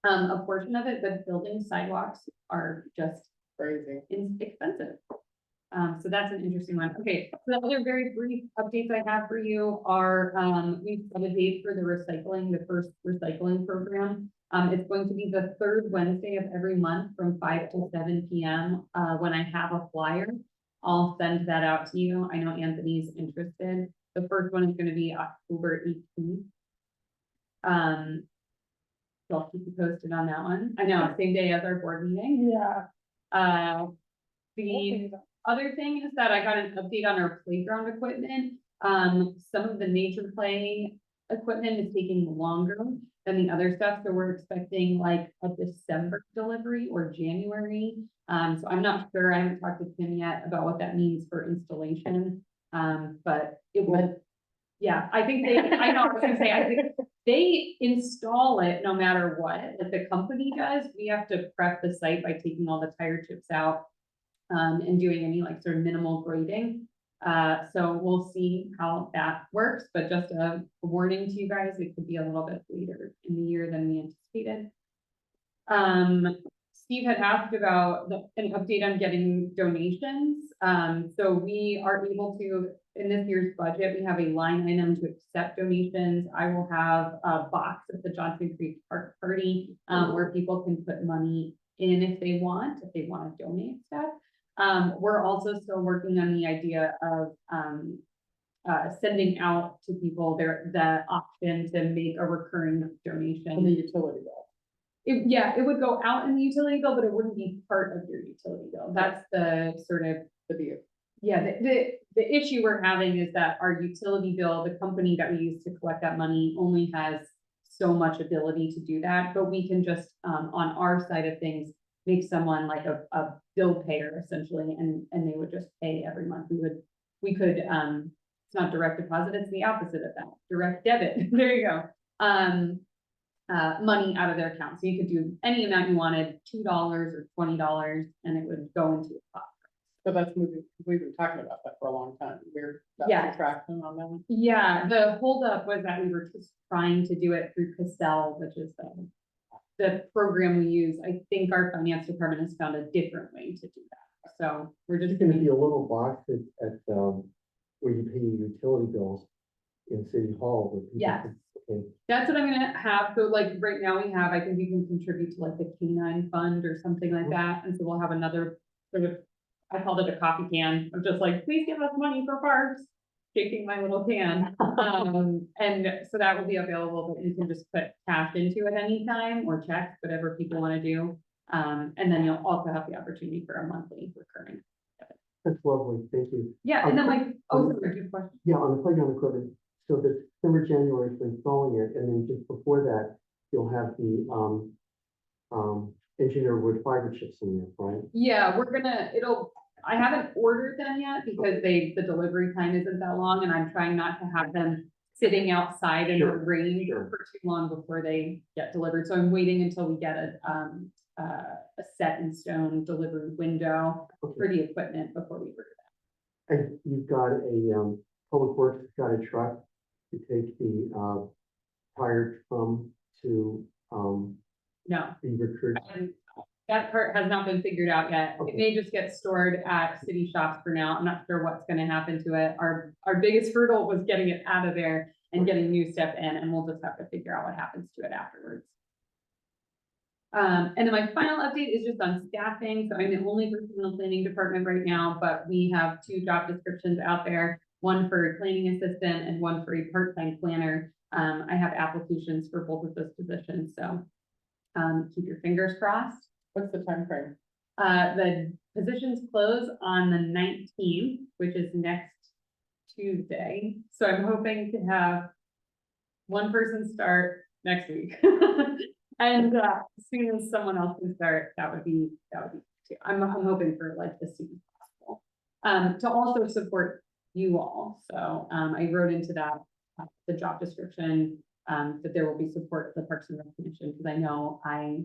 a portion of it, but building sidewalks are just Crazy. expensive. So that's an interesting one. Okay, so the other very brief updates I have for you are, we've set a date for the recycling, the first recycling program. It's going to be the third Wednesday of every month from 5 to 7 p.m. When I have a flyer, I'll send that out to you. I know Anthony's interested. The first one is gonna be October 18th. So I'll keep you posted on that one. I know, same day as our board meeting. Yeah. The other thing is that I got an update on our playground equipment. Some of the nature play equipment is taking longer than the other stuff, so we're expecting like a December delivery or January. So I'm not sure, I haven't talked to Tim yet about what that means for installation. But it will, yeah, I think they, I know, I was gonna say, I think they install it no matter what, like the company does. We have to prep the site by taking all the tire chips out, and doing any like sort of minimal grading. So we'll see how that works, but just a warning to you guys, it could be a little bit later in the year than we anticipated. Steve had asked about an update on getting donations. So we are able to, in this year's budget, we have a line item to accept donations. I will have a box at the Johnson Creek Park Party, where people can put money in if they want to donate stuff. We're also still working on the idea of sending out to people the option to make a recurring donation. In the utility bill. It would go out in the utility bill, but it wouldn't be part of your utility bill. That's the sort of The view. yeah, the issue we're having is that our utility bill, the company that we use to collect that money, only has so much ability to do that, but we can just on our side of things make someone like a bill payer essentially, and they would just pay every month. We could it's not direct deposit, it's the opposite of that, direct debit. There you go. Money out of their account. So you could do any amount you wanted, $2 or $20, and it would go into a pot. So that's moving, we've been talking about that for a long time. Got Yeah. some traction on that. Yeah, the holdup was that we were just trying to do it through Cassell, which is the program we use. I think our finance department has found a different way to do that. So we're There's just gonna be gonna, a little box at where you pay your utility bills in City Hall. where people Yes. can- okay. that's what I'm gonna have. So like right now we have, I think you can contribute to like the Canine Fund or something like that. And so we'll have another sort of, I called it a coffee can. I'm just like, please give us money for parks, shaking my little can. And so that will be available, but you can just put cash into it anytime or checks, whatever people wanna do. And then you'll also have the opportunity for a monthly recurring. That's lovely, thank you. Yeah, and then like, oh, Um, sorry, good question. Yeah, on the playground equipment, so the December, January for installing it, and then just before that, you'll have the engineer wood fiber chips in there, right? Yeah, I haven't ordered them yet because the delivery time isn't that long and I'm trying not to have them sitting outside in the Sure, rain sure. for too long before they get delivered. So I'm waiting until we get a set in stone delivery window for the equipment before we order that. And you've got a, Public Works has got a truck to take the tires from to No, be recruited. and that part has not been figured out yet. It Okay. may just get stored at city shops for now. I'm not sure what's gonna happen to it. Our biggest hurdle was getting it out of there and getting new stuff in, and we'll just have to figure out what happens to it afterwards. And then my final update is just on staffing. So I'm the only person in the planning department right now, but we have 2 job descriptions out there, one for a planning assistant and one for a part-time planner. I have applications for both of those positions, so keep your fingers crossed. What's the time frame? The positions close on the 19th, which is next Tuesday. So I'm hoping to have one person start next week. And as soon as someone else can start, that would be too. I'm hoping for like as soon as possible. To also support you all. So I wrote into that the job description that there will be support for the Parks and Rec Commission, because I know I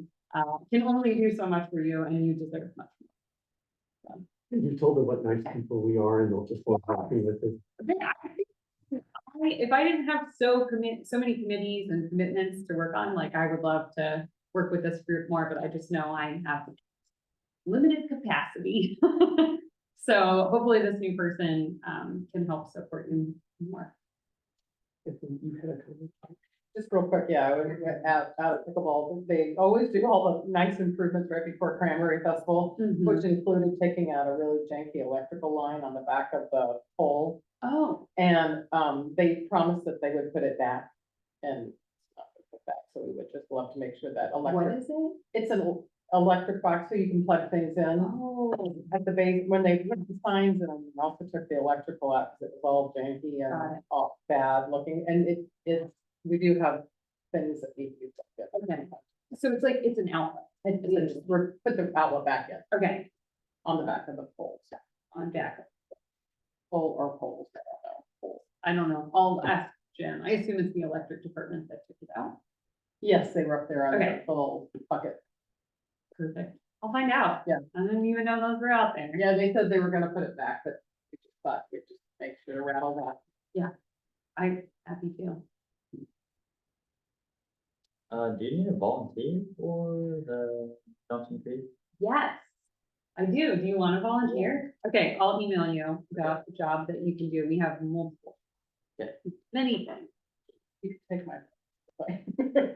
can only do so much for you and you deserve much more. And you told them what nice people we are, and they'll just love happy with it. If I didn't have so many committees and commitments to work on, like I would love to work with this group more, but I just know I have limited capacity. So hopefully this new person, can help support you more. If you had a comment. Just real quick, yeah, I was out at pickleball, they always do all the nice improvements right before Cranberry Festival, which included taking out a really janky electrical line on the back of the pole. Oh, And, they promised that they would put it back and it's not been put back, so we would just love to make sure that what electric, is it? it's an electric box so you can plug things in. Oh, At the base, when they put the signs in, we also took the electrical out, because it was all janky Got and it. all bad looking, and it's, we do have things that need to be put in. Okay. So it's like, it's an outlet. And then just put the outlet back in, Okay, on the back of the poles, on deck. pole or poles, I don't know. Poles. I don't know. I'll ask Jen. I assume it's the electric department that took it out. Yes, they were up there on the Okay. little bucket. Perfect. I'll find out. Yeah. I didn't even know those were out there. Yeah, they said they were gonna put it back, but we just thought we'd just make sure to rattle that. I'm happy to. Do you need a volunteer for the Johnson Creek? Yes, I do. Do you want to volunteer? Okay, I'll email you about the job that you can do. We have multiple. Yeah. Many things. You can take my.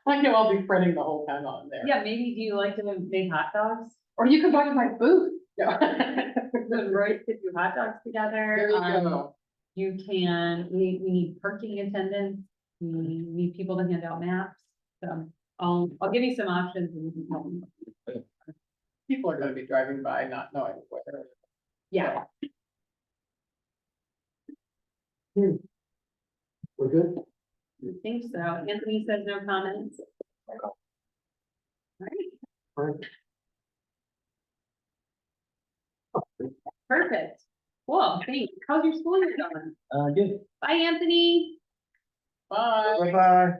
I know I'll be printing the whole time on there. Yeah, maybe do you like to make hot dogs? Or you can buy my booth. Yeah. When Royce could do hot dogs together. There you go. You can, we need parking attendants, we need people to hand out maps, so I'll give you some options and you can help me. People are gonna be driving by not knowing where. Yeah, We're good? I think so. Anthony says no comments. All right, Right. perfect. Cool, thanks. How's your school year going? Good. Bye, Anthony. Bye. Bye-bye.